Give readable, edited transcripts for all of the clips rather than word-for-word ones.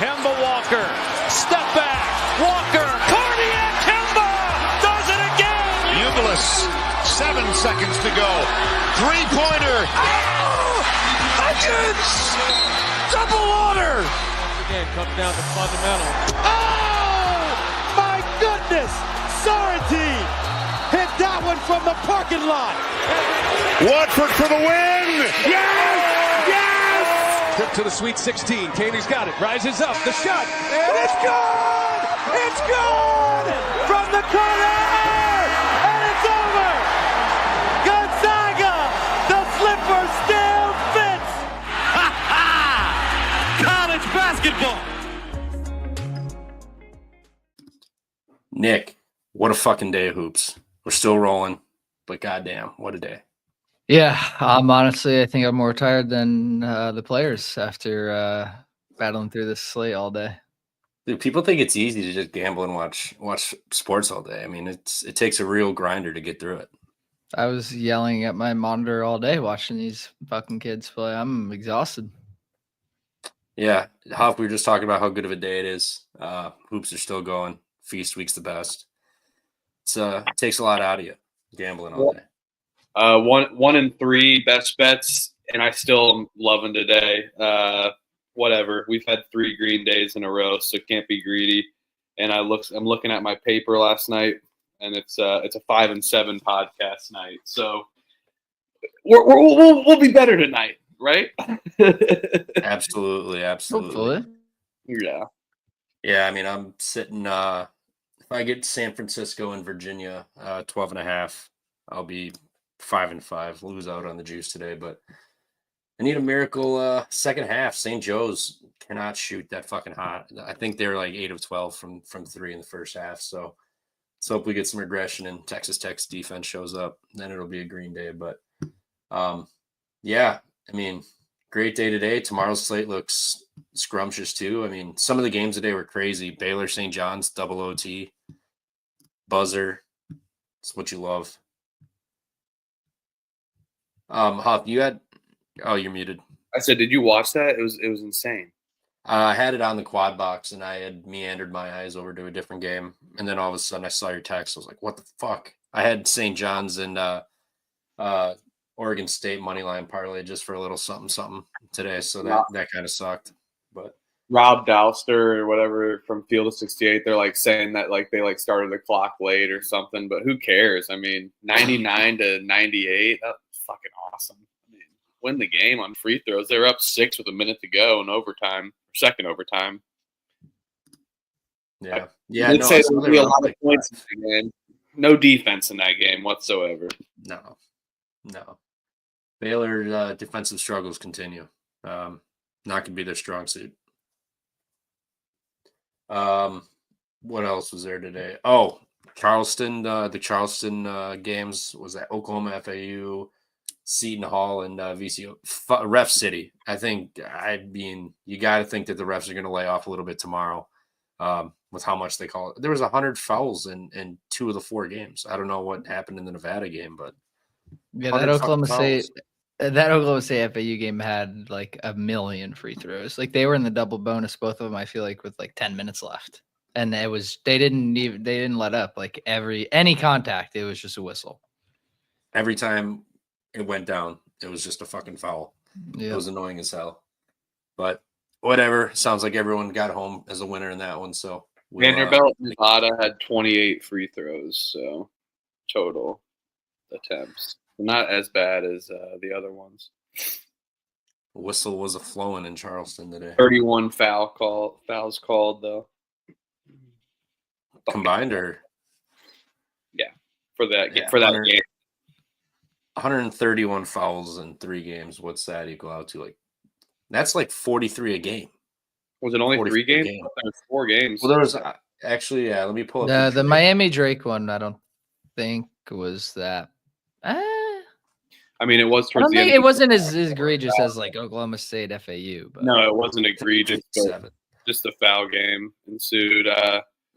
Kemba Walker, step back, Walker, cardiac Kemba does it again. Ubilis, 7 seconds to go. Three-pointer. Oh! Huggins! Double order! Again, comes down to fundamental. Oh! My goodness! Sorrentine hit that one from the parking lot. Watford for the win! Yes! Yes! Trip to the Sweet 16. Kaner's got it. Rises up. The shot. And it's good! It's good! From the corner! And it's over! Gonzaga! The flipper still fits! Ha ha! College basketball! Nick, what a fucking day of hoops. We're still rolling, but goddamn, what a day. Yeah, honestly, I think I'm more tired than the players after battling through this slate all day. Dude, people think it's easy to just gamble and watch sports all day. I mean, it takes a real grinder to get through it. I was yelling at my monitor all day watching these fucking kids play. I'm exhausted. Yeah, Hoff, we were just talking about how good of a day it is. Hoops are still going. Feast week's the best. It takes a lot out of you, gambling all day. 1 and 3 best bets, and I still am loving today. Whatever. We've had 3 green days in a row, so can't be greedy. And I'm looking at my paper last night, and it's a 5 and 7 podcast night. So we'll be better tonight, right? Absolutely. Hopefully. Yeah. Yeah, I mean, I'm sitting if I get San Francisco and Virginia 12.5, I'll be 5 and 5. Lose out on the juice today, but I need a miracle second half. St. Joe's cannot shoot that fucking hot. I think they're like 8 of 12 from 3 in the first half. So let's hope we get some regression and Texas Tech's defense shows up. Then it'll be a green day. But yeah, I mean, great day today. Tomorrow's slate looks scrumptious too. I mean, some of the games today were crazy. Baylor, St. John's, double OT, buzzer. It's what you love. Huff, you had. Oh, you're muted. I said, did you watch that? It was insane. I had it on the quad box, and I had meandered my eyes over to a different game, and then all of a sudden I saw your text. I was like, "What the fuck?" I had St. John's and Oregon State money line parlay just for a little something today, so that kind of sucked. But Rob Douster or whatever from Field of 68, they're like saying that like they like started the clock late or something, but who cares? I mean, 99 to 98, that's fucking awesome. I mean, win the game on free throws. They were up 6 with a minute to go in overtime, second overtime. Yeah, I'd say there would be a lot of points in the game. No defense in that game whatsoever. No. Baylor defensive struggles continue. Not going to be their strong suit. What else was there today? Oh, Charleston. The Charleston games was at Oklahoma, FAU, Seton Hall, and VCU. Ref City. I mean, you got to think that the refs are going to lay off a little bit tomorrow with how much they call it. There was 100 fouls in 2 of the 4 games. I don't know what happened in the Nevada game, but yeah, that Oklahoma State FAU game had like a million free throws. Like they were in the double bonus, both of them. I feel like with like 10 minutes left, and they didn't let up. Like any contact, it was just a whistle. Every time it went down, it was just a fucking foul. Yeah. It was annoying as hell. But whatever. Sounds like everyone got home as a winner in that one. So Vanderbilt Nevada had 28 free throws, so total attempts. Not as bad as the other ones. Whistle was a flowing in Charleston today. 31 fouls called though. Combined or for that game. 131 fouls in 3 games. What's that equal out to? Like that's like 43 a game. Was it only 3 games? There was 4 games. Well, there was actually. Let me pull up the Miami Drake one. I don't think was that. I mean, it was towards the end. It wasn't as egregious as like Oklahoma State FAU. But no, it wasn't egregious. Just a foul game ensued.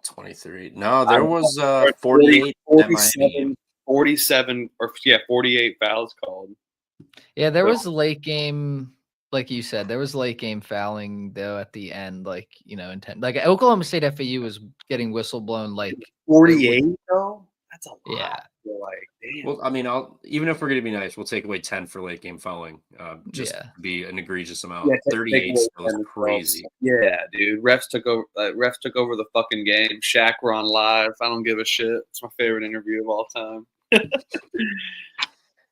23. No, there was 48 48 fouls called. Yeah, there was a late game like you said, there was late game fouling though at the end, like intent. Like Oklahoma State FAU was getting whistle blown like 48 though. That's a lot. Yeah. You're like, damn. Well, I mean, even if we're gonna be nice, we'll take away 10 for late game fouling. Just Yeah. to be an egregious amount. Yeah, 38 still is crazy. Yeah, dude. Refs took over the fucking game. Shaq were on live. I don't give a shit. It's my favorite interview of all time.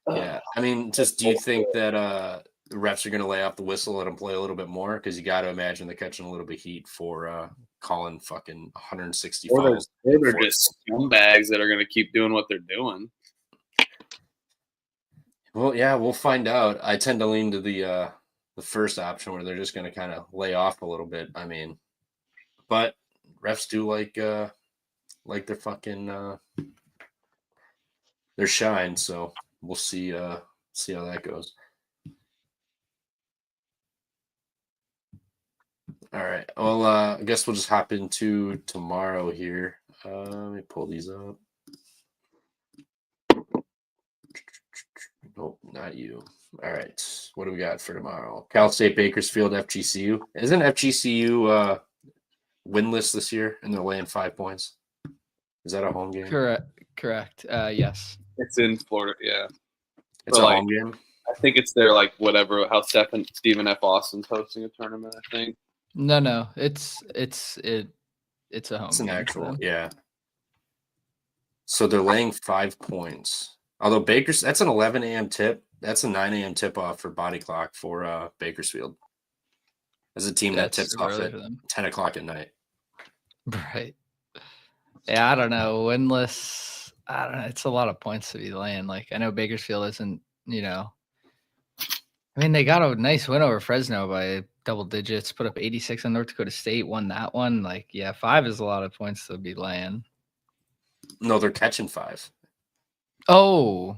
Yeah, I mean, just do you think that the refs are going to lay off the whistle, let them play a little bit more? Because you got to imagine they're catching a little bit of heat for calling fucking 160 fouls. Or they're just scumbags that are going to keep doing what they're doing. Well, yeah, we'll find out. I tend to lean to the first option where they're just going to kind of lay off a little bit. I mean, but refs do like their fucking their shine. So we'll see how that goes. All right. Well, I guess we'll just hop into tomorrow here. Let me pull these up. Nope, not you. All right. What do we got for tomorrow? Cal State Bakersfield FGCU. Isn't FGCU winless this year and they're laying 5 points? Is that a home game? Correct. Yes. It's in Florida, yeah. It's a home game? I think it's their how Stephen F. Austin's hosting a tournament, I think. No. It's a home. It's an game actual, yeah. So they're laying 5 points. Although that's an 11 a.m. tip. That's a 9 a.m. tip off for Body Clock for Bakersfield. As a team that tips off at 10 o'clock at night. Right. Yeah, I don't know. Winless. I don't know. It's a lot of points to be laying. Like, I know Bakersfield isn't, I mean, they got a nice win over Fresno by double digits, put up 86 on North Dakota State, won that one. Like, yeah, 5 is a lot of points to be laying. No, they're catching 5. Oh.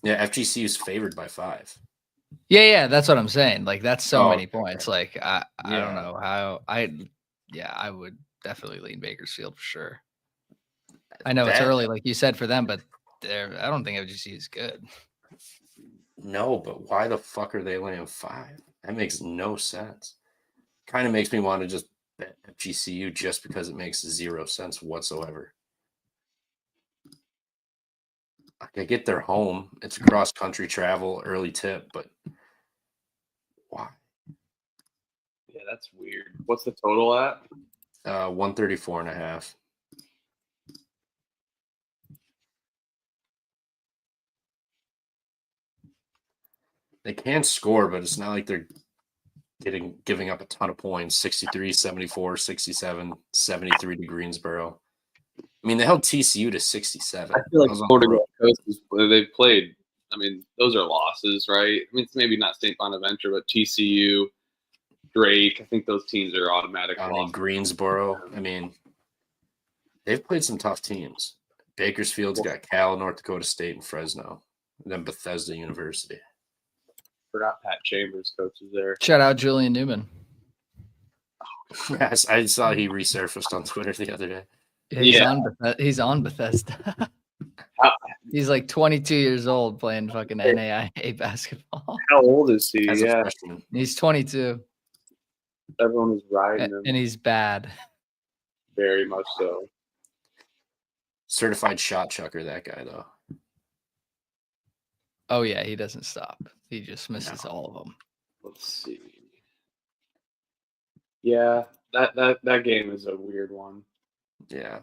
Yeah, FGC is favored by 5. Yeah, that's what I'm saying. Like, that's so many points. Like, I don't know how I would definitely lean Bakersfield for sure. I know it's early, like you said, for them, but I don't think FGC is good. No, but why the fuck are they laying 5? That makes no sense. Kind of makes me want to just bet FGCU just because it makes 0 sense whatsoever. I get their home. It's cross country travel, early tip, but why? Yeah, that's weird. What's the total at? 134.5. They can score, but it's not like they're giving up a ton of points. 63, 74, 67, 73 to Greensboro. I mean, they held TCU to 67. I feel like Florida Gulf Coast they've played. I mean, those are losses, right? I mean, it's maybe not St. Bonaventure, but TCU, Drake. I think those teams are automatic. I mean, Greensboro. I mean, they've played some tough teams. Bakersfield's got Cal, North Dakota State, and Fresno. And then Bethesda University. Forgot Pat Chambers coaches there. Shout out Julian Newman. Yes, I saw he resurfaced on Twitter the other day. He's on Bethesda. He's like 22 years old playing fucking NAIA basketball. How old is he? As a freshman. He's 22. Everyone is riding him. And he's bad. Very much so. Certified shot chucker, that guy, though. Oh, yeah, he doesn't stop. He just misses all of them. Let's see. Yeah, that game is a weird one. Yeah,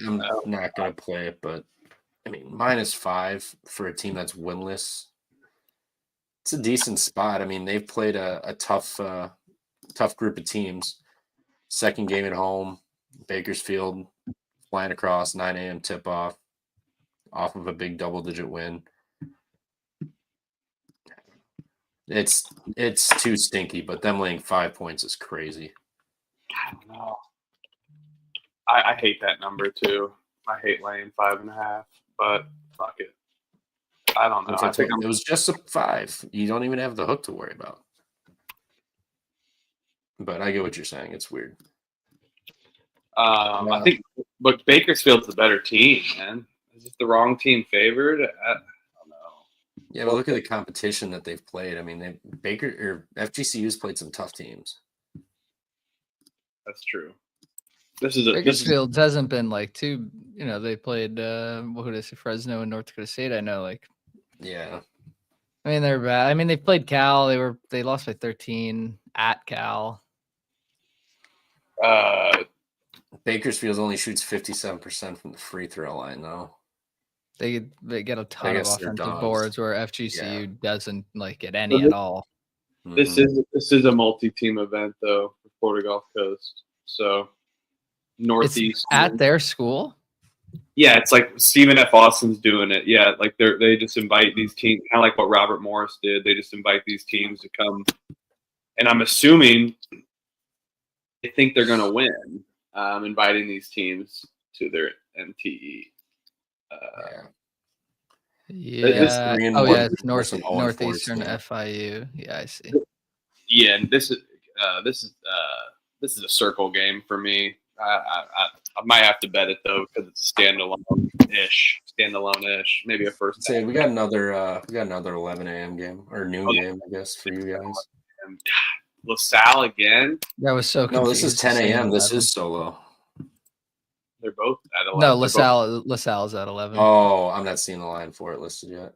I'm not going to play it, but, I mean, -5 for a team that's winless. It's a decent spot. I mean, they've played a tough group of teams. Second game at home, Bakersfield flying across, 9 a.m. tip-off of a big double-digit win. It's too stinky, but them laying 5 points is crazy. I don't know. I hate that number too. I hate laying 5.5, but fuck it. I don't know. I think it was just a 5. You don't even have the hook to worry about. But I get what you're saying. It's weird. I think, but Bakersfield's the better team, man. Is it the wrong team favored? I don't know. Yeah, but look at the competition that they've played. I mean, FGCU's played some tough teams. That's true. Bakersfield hasn't been like too. They played who did I say, Fresno and North Dakota State. I know, like. Yeah. I mean, they're bad. I mean, they played Cal. They lost by 13 at Cal. Bakersfield only shoots 57% from the free throw line, though. They get a ton of offensive boards where FGCU doesn't like get any at all. This is a multi-team event though for Florida Gulf Coast. So Northeast it's at their school. Yeah, it's like Stephen F. Austin's doing it. Yeah, like they just invite these teams, kind of like what Robert Morris did. They just invite these teams to come, and I'm assuming they think they're going to win, inviting these teams to their MTE. It's Northeastern FIU. Yeah, I see. Yeah, and this is a circle game for me. I might have to bet it though because it's standalone-ish, maybe a first. Say we got another 11 a.m. game or noon game, I guess, for you guys. LaSalle again. That was so confusing. No, this is 10 a.m. This is solo. They're both at 11. No, LaSalle's at 11. Oh, I'm not seeing the line for it listed yet.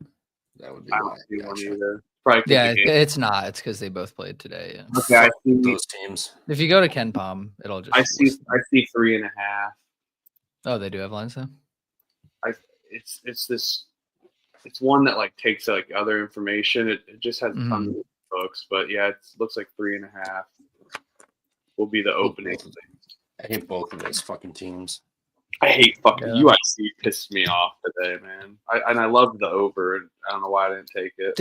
That would be. I don't see one either. Probably it's not. It's because they both played today. Yeah. Okay, I see those teams. If you go to Ken Palm, it'll just. I see 3.5. Oh, they do have lines though. It's one that like takes like other information. It just has tons of books, but yeah, it looks like 3.5 will be the opening. I hate both of those fucking teams. I hate fucking UIC. Pissed me off today, man. I loved the over, and I don't know why I didn't take it.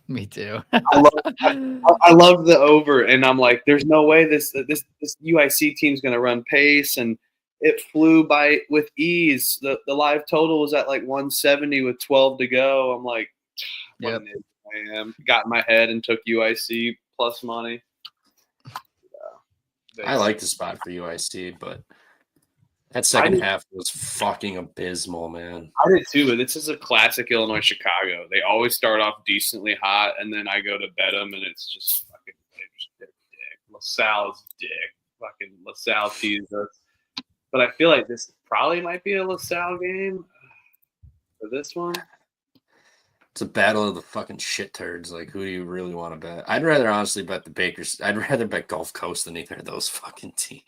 Me too. I love the over, and I'm like, there's no way this UIC team's gonna run pace, and it flew by with ease. The live total was at like 170 with 12 to go. I'm like, what I am. Got in my head and took UIC plus money. I like the spot for UIC, but that second half was fucking abysmal, man. I did too, but this is a classic Illinois Chicago. They always start off decently hot, and then I go to bet them, and it's just fucking dick. LaSalle's dick. Fucking LaSalle teased us. But I feel like this probably might be a LaSalle game for this one. It's a battle of the fucking shit turds. Like, who do you really want to bet? I'd rather honestly bet the Bakers. I'd rather bet Gulf Coast than either of those fucking teams.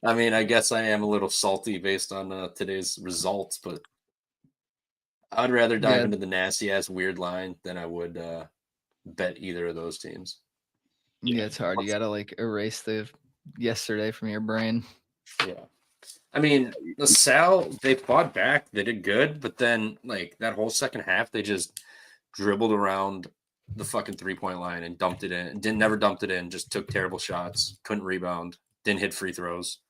I mean, I guess I am a little salty based on today's results, but I'd rather dive into the nasty-ass weird line than I would bet either of those teams. Yeah, it's hard. You got to, like, erase the yesterday from your brain. Yeah. I mean, LaSalle, they fought back. They did good, but then, like, that whole second half, they just dribbled around the fucking three-point line and dumped it in. Never dumped it in, just took terrible shots, couldn't rebound, didn't hit free throws.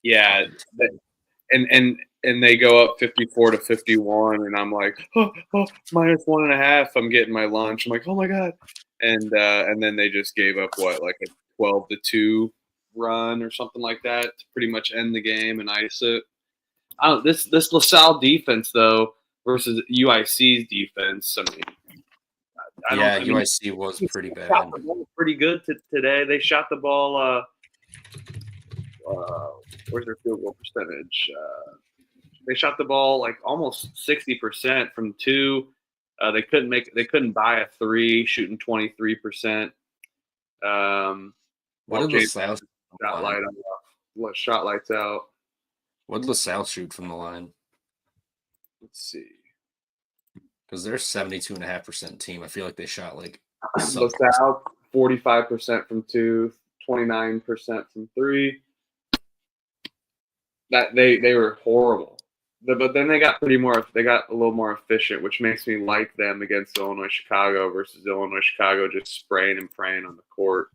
Yeah, and they go up 54-51, and I'm like, minus 1.5. I'm getting my lunch. I'm like, oh my god, and then they just gave up like a 12-2 run or something like that to pretty much end the game and ice it. This LaSalle defense though versus UIC's defense. I mean, UIC was pretty bad. Shot the ball pretty good today. They shot the ball. Where's their field goal percentage? They shot the ball like almost 60% from two. They couldn't buy a three, shooting 23%. What did LaSalle shot lights out? What did LaSalle shoot from the line? Let's see. Because they're 72.5% team. I feel like they shot like LaSalle 45% from two, 29% from three. That they were horrible. But then they got a little more efficient, which makes me like them against Illinois Chicago versus Illinois Chicago just spraying and praying on the court.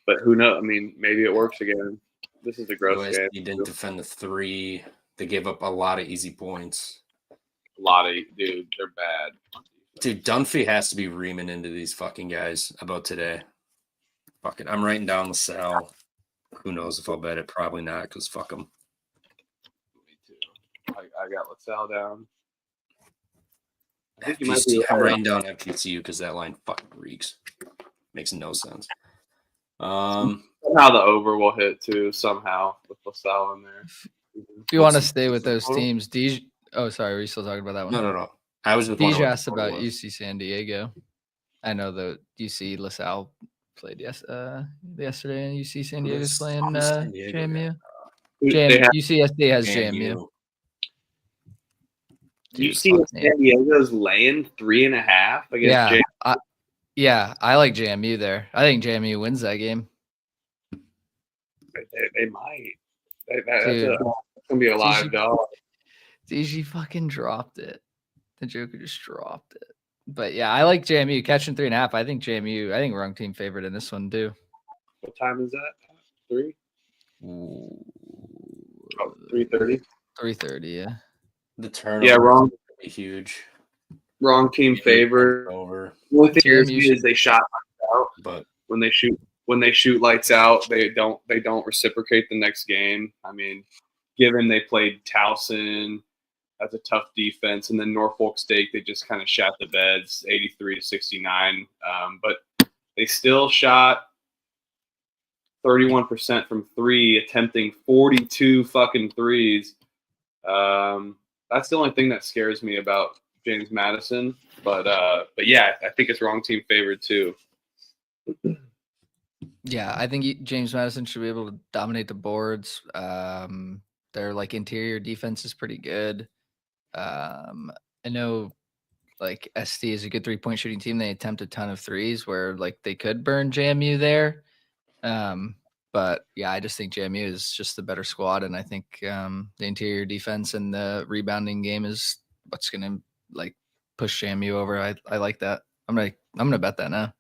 But who knows? I mean, maybe it works again. This is a gross game. He didn't defend the three. They gave up a lot of easy points. Dude, they're bad. Dude, Dunphy has to be reaming into these fucking guys about today. Fuck it. I'm writing down LaSalle. Who knows if I'll bet it? Probably not, because fuck them. Me too. I got LaSalle down. think you might be FGCU, I'm right. writing down FGCU because that line fucking reeks. Makes no sense. Somehow the over will hit too. Somehow with LaSalle in there. If you want to What's- stay with what's the those total? teams, oh, sorry, are you still talking about that one? No. I was just wondering DJ what the asked total about was. UC San Diego. I know the UC LaSalle played yesterday, and UC San Diego's Who's playing San Diego JMU. They have UCSD has JMU. Dude, UC fuck me. San Diego's laying 3.5 against Yeah, I like JMU there. I think JMU wins that game. They might. That's Dude. gonna be a live dog. DG fucking dropped it. The Joker just dropped it. But yeah, I like JMU catching 3.5. I think wrong team favorite in this one too. What time is that? 3? Ooh, 3:30. 3:30. Yeah. The turnover. Yeah, wrong. Huge. Wrong team favorite. Over. The only thing JMU is they shot lights out, But when they shoot lights out, they don't reciprocate the next game. I mean, given they played Towson, that's a tough defense, and then Norfolk State, they just kind of shot the beds, 83-69. But they still shot 31% from 3, attempting 42 fucking threes. That's the only thing that scares me about James Madison. But yeah, I think it's wrong team favored too. Yeah, I think James Madison should be able to dominate the boards. Their like interior defense is pretty good. I know like SD is a good 3-point shooting team. They attempt a ton of threes where like they could burn JMU there. But yeah, I just think JMU is just the better squad, and I think the interior defense and the rebounding game is what's gonna like push JMU over. I like that. I'm gonna bet that now.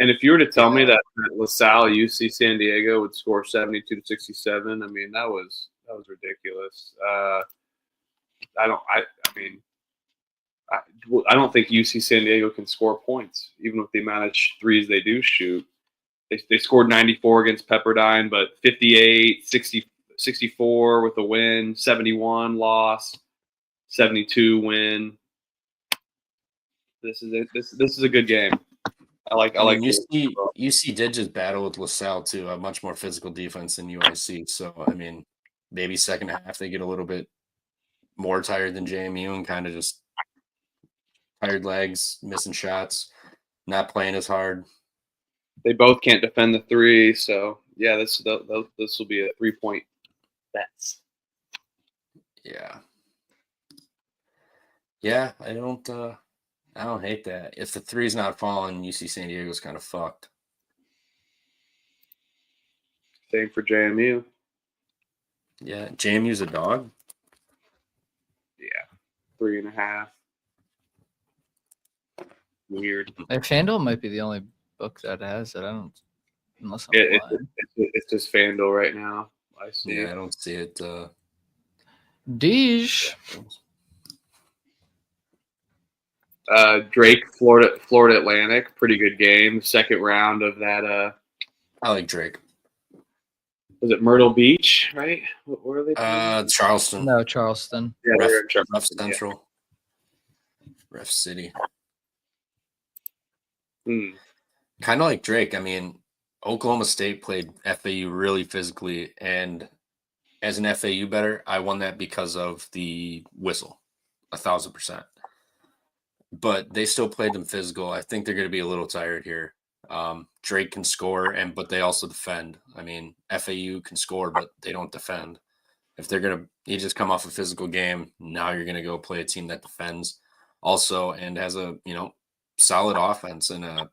And if you were to tell me that LaSalle, UC San Diego would score 72-67, I mean that was ridiculous. I don't think UC San Diego can score points, even with the amount of threes they do shoot. They scored 94 against Pepperdine, but 58, 60, 64 with a win, 71 loss, 72 win. This is a good game. I like UC did just battle with LaSalle too, a much more physical defense than UIC. So I mean, maybe second half they get a little bit more tired than JMU and kind of just tired legs, missing shots, not playing as hard. They both can't defend the 3, so yeah, this will be a 3-point bets. Yeah, I don't hate that. If the 3's not falling, UC San Diego's kind of fucked. Same for JMU. Yeah, JMU's a dog. Yeah, 3.5. Weird. FanDuel might be the only book that has it. I don't, unless I'm blind. It's just FanDuel right now. I see. Yeah, I don't see it. Deej. Drake, Florida Atlantic, pretty good game. Second round of that. I like Drake. Was it Myrtle Beach? Right? Where are they playing? Charleston. No, Charleston. Yeah, they're in Ref Charleston. Central. Ref City. Kind of like Drake. I mean, Oklahoma State played FAU really physically, and as an FAU bettor, I won that because of the whistle, 1,000%. But they still played them physical. I think they're going to be a little tired here. Drake can score, but they also defend. I mean, FAU can score, but they don't defend. If you just come off a physical game, now you're going to go play a team that defends also and has a solid offense and a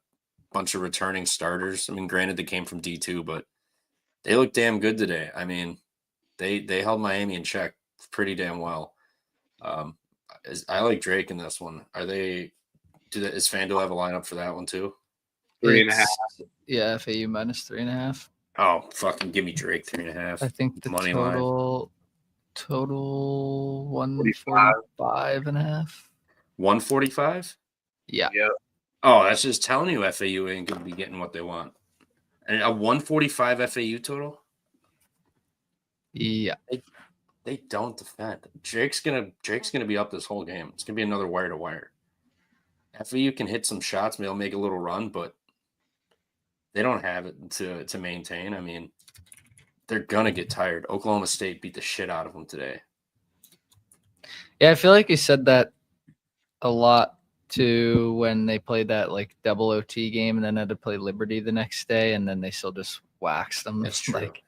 bunch of returning starters. I mean, granted, they came from D2, but they look damn good today. I mean, they held Miami in check pretty damn well. I like Drake in this one. Is FanDuel have a lineup for that one too? 3.5. Yeah, FAU minus 3.5. Oh, fucking give me Drake 3.5. I think the money total 145.5. 145? Yeah. Yep. Oh, that's just telling you FAU ain't gonna be getting what they want. And a 145 FAU total? Yeah. They don't defend. Drake's gonna be up this whole game. It's gonna be another wire to wire. FAU can hit some shots, maybe they'll make a little run, but they don't have it to maintain. I mean, they're gonna get tired. Oklahoma State beat the shit out of them today. Yeah, I feel like you said that a lot too when they played that like double OT game and then had to play Liberty the next day, and then they still just waxed them. That's true. Like,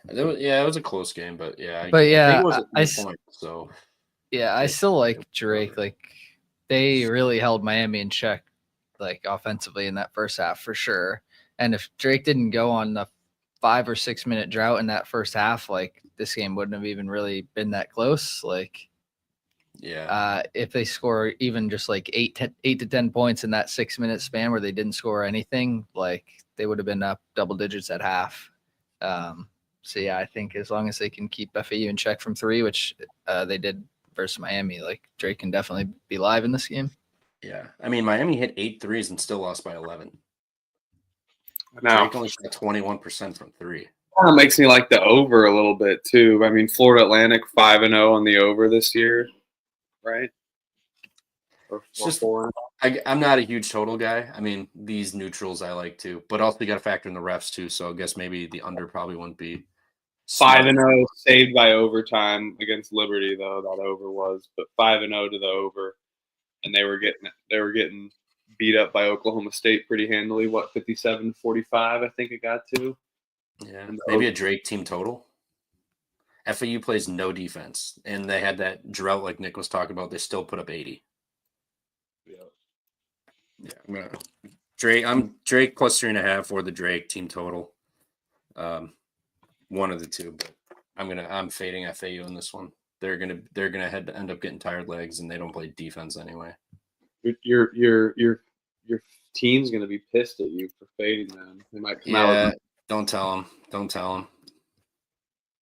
it was a close game, but yeah. But yeah, I think it was a point, so yeah, I still like Drake. Like, they really held Miami in check, like offensively in that first half for sure. And if Drake didn't go on the 5 or 6 minute drought in that first half, like this game wouldn't have even really been that close. Like, yeah, if they score even just like 8 to 10 points in that 6 minute span where they didn't score anything, like they would have been up double digits at half. So yeah, I think as long as they can keep FAU in check from 3, which they did versus Miami, like Drake can definitely be live in this game. Yeah, I mean Miami hit 8 threes and still lost by 11. Now, Drake only shot 21% from 3. Kind of makes me like the over a little bit too. I mean, Florida Atlantic 5-0 on the over this year, right? Or Just 4-0. I'm not a huge total guy. I mean, these neutrals I like too, but also you got to factor in the refs too. So I guess maybe the under probably wouldn't be 5-0 saved by overtime against Liberty, though that over was, but 5-0 to the over, and they were getting beat up by Oklahoma State pretty handily. What, 57-45? I think it got to. Yeah, maybe a Drake team total. FAU plays no defense, and they had that drought like Nick was talking about. They still put up 80. Yeah, I'm Drake plus 3.5 or the Drake team total. One of the two, but I'm fading FAU in this one. They're gonna end up getting tired legs, and they don't play defense anyway. Your team's gonna be pissed at you for fading them. They might come out. Don't tell them.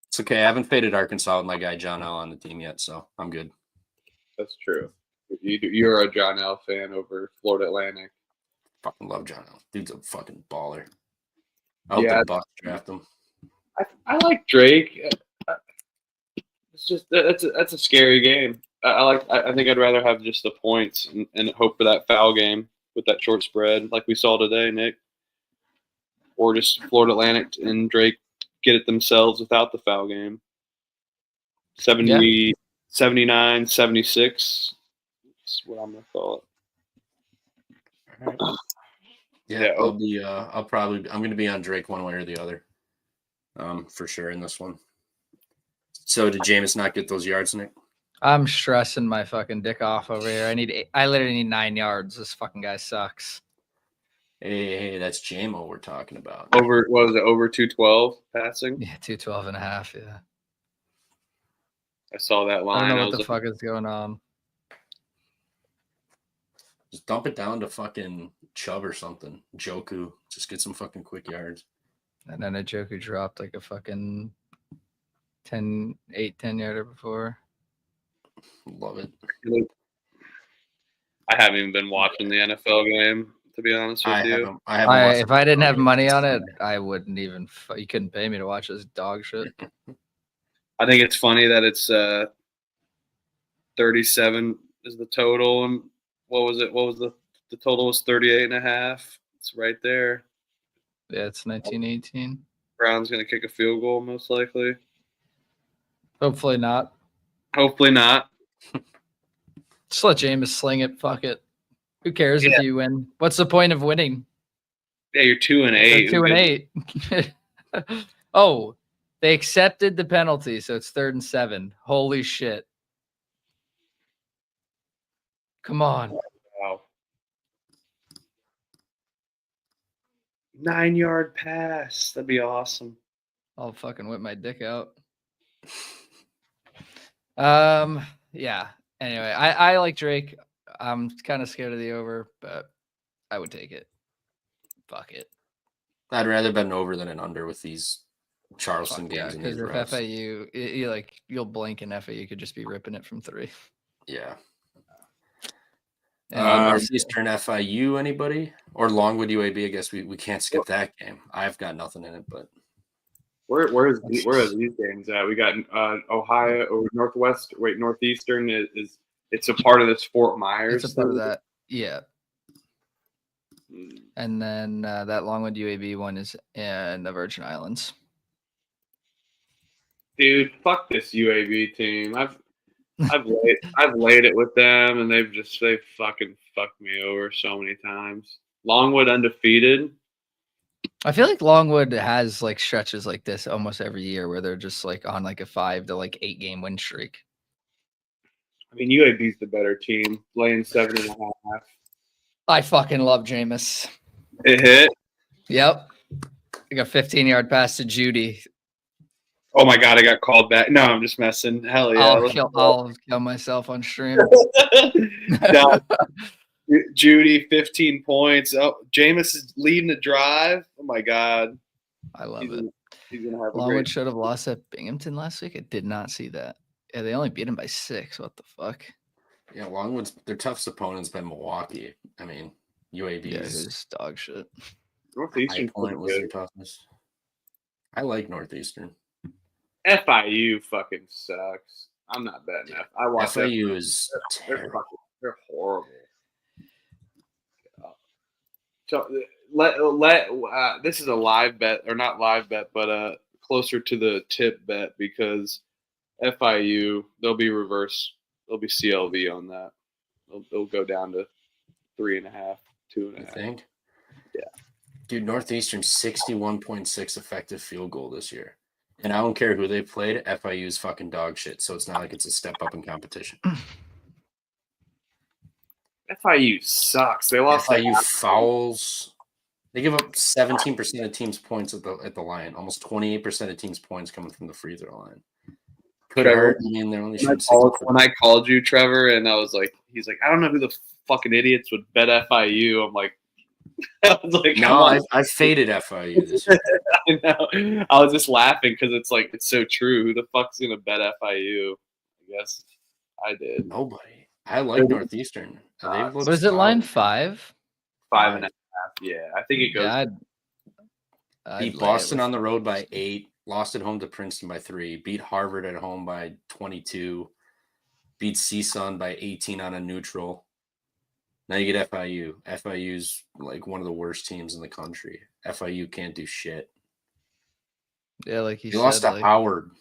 It's okay. I haven't faded Arkansas with my guy John L on the team yet, so I'm good. That's true. You're a John L fan over Florida Atlantic. Fucking love John L. Dude's a fucking baller. I hope the Bucks draft him. I like Drake. It's just that's a scary game. I think I'd rather have just the points and hope for that foul game with that short spread like we saw today, Nick. Or just Florida Atlantic and Drake get it themselves without the foul game. 79, 76. That's what I'm gonna call it. Yeah, I'm gonna be on Drake one way or the other. For sure in this one. So did Jameis not get those yards, Nick? I'm stressing my fucking dick off over here. I literally need 9 yards. This fucking guy sucks. Hey, that's JMO we're talking about. Over 212 passing? Yeah, 212.5, yeah. I saw that line. I don't know what the fuck is going on. Just dump it down to fucking Chubb or something. Joku. Just get some fucking quick yards. And then a Joku dropped like a fucking 10-yarder before. Love it. I haven't even been watching the NFL game, to be honest with you. If I didn't have money on it, I wouldn't even. You couldn't pay me to watch this dog shit. I think it's funny that it's 37 is the total, and what was it? What was the total was 38.5. It's right there. Yeah, it's 1918. Brown's gonna kick a field goal, most likely. Hopefully not. Hopefully not. Just let Jameis sling it. Fuck it. Who cares if you win? What's the point of winning? Yeah, you're 2-8. 2-8. Oh, they accepted the penalty, so it's 3rd and 7. Holy shit. Come on. Wow. 9-yard pass. That'd be awesome. I'll fucking whip my dick out. Yeah. Anyway, I like Drake. I'm kind of scared of the over, but I would take it. Fuck it. I'd rather bet an over than an under with these Charleston games. Because if FAU, you'll blink and FAU could just be ripping it from 3. Yeah. Northeastern FIU, anybody? Or Longwood UAB? I guess we can't skip that game. I've got nothing in it, but where are these games at? We got Ohio or Northeastern is it's a part of this Fort Myers. It's a part of that. Yeah. And then that Longwood UAB one is in the Virgin Islands. Dude, fuck this UAB team. I've laid it with them, and they've fucking fucked me over so many times. Longwood undefeated. I feel like Longwood has like stretches like this almost every year where they're just like on like a 5 to 8 game win streak. I mean, UAB's the better team, laying 7.5. I fucking love Jameis. It hit. Yep. I got 15-yard pass to Judy. Oh my god, I got called back. No, I'm just messing. Hell yeah. I'll kill myself on stream. No. Judy, 15 points. Oh, Jameis is leading the drive. Oh my god. I love it. He's gonna have Longwood should have lost at Binghamton last week. I did not see that. Yeah, they only beat him by 6. What the fuck? Yeah, Longwood's their toughest opponent's been Milwaukee. I mean, UAB's is dog shit. Northeastern Point was their toughest. I like Northeastern. FIU fucking sucks. I'm not betting that. I watch FIU is terrible. They're horrible. So this is a live bet, or not live bet, but closer to the tip bet, because FIU, they'll be reverse. They'll be CLV on that. They'll go down to 3.5, 2.5. I think. Yeah. Dude, Northeastern 61.6 effective field goal this year. And I don't care who they played, FIU's fucking dog shit. So it's not like it's a step up in competition. FIU sucks. They lost FIU fouls. They give up 17% of teams' points at the line. Almost 28% of teams' points coming from the free throw line. Could hurt. I mean, they're only shooting 60%. When I called you, Trevor, and I was like, he's like, I don't know who the fucking idiots would bet FIU. I'm like, I was like, no, I faded FIU this year. I know. I was just laughing because it's like, it's so true. Who the fuck's gonna bet FIU? I guess I did. Nobody. I like Northeastern. Was it line 5? 5.5. Yeah, I think it goes. Yeah, beat Boston on the road by 8. Lost at home to Princeton by 3. Beat Harvard at home by 22. Beat CSUN by 18 on a neutral. Now you get FIU. FIU's like one of the worst teams in the country. FIU can't do shit. Yeah, like you said. Lost to Howard.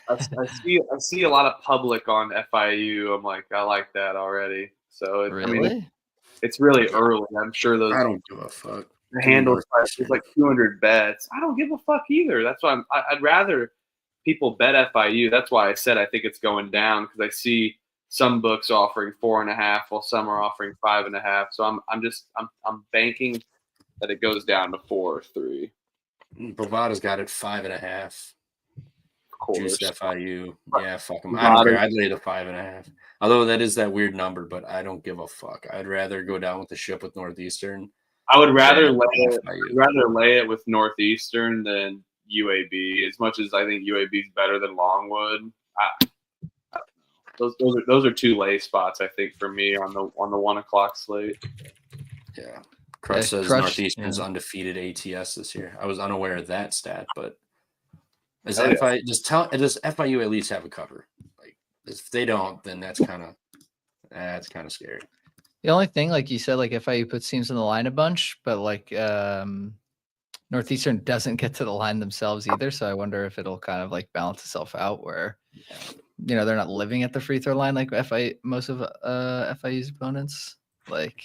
I see a lot of public on FIU. I'm like, I like that already. So really? I mean, it's really early. I'm sure those. I don't give a fuck. The handle price is like 200 bets. I don't give a fuck either. That's why I'd rather people bet FIU. That's why I said I think it's going down, because I see some books offering 4.5 while some are offering 5.5. So I'm banking that it goes down to 4 or 3. Bovada's got it 5.5. Juiced FIU. Yeah, fuck them. I Bovada. don't care. I'd lay the 5.5. Although that is that weird number, but I don't give a fuck. I'd rather go down with the ship with Northeastern. I would rather lay it with Northeastern than UAB. As much as I think UAB is better than Longwood, those are 2 lay spots, I think, for me on the 1 o'clock slate. Yeah, Crush says Northeastern's undefeated ATS this year. I was unaware of that stat, but does FIU at least have a cover? Like, if they don't, then that's kind of scary. The only thing, like you said, like FIU puts teams in the line a bunch, but like Northeastern doesn't get to the line themselves either. So I wonder if it'll kind of like balance itself out where, they're not living at the free throw line like most of FIU's opponents. Like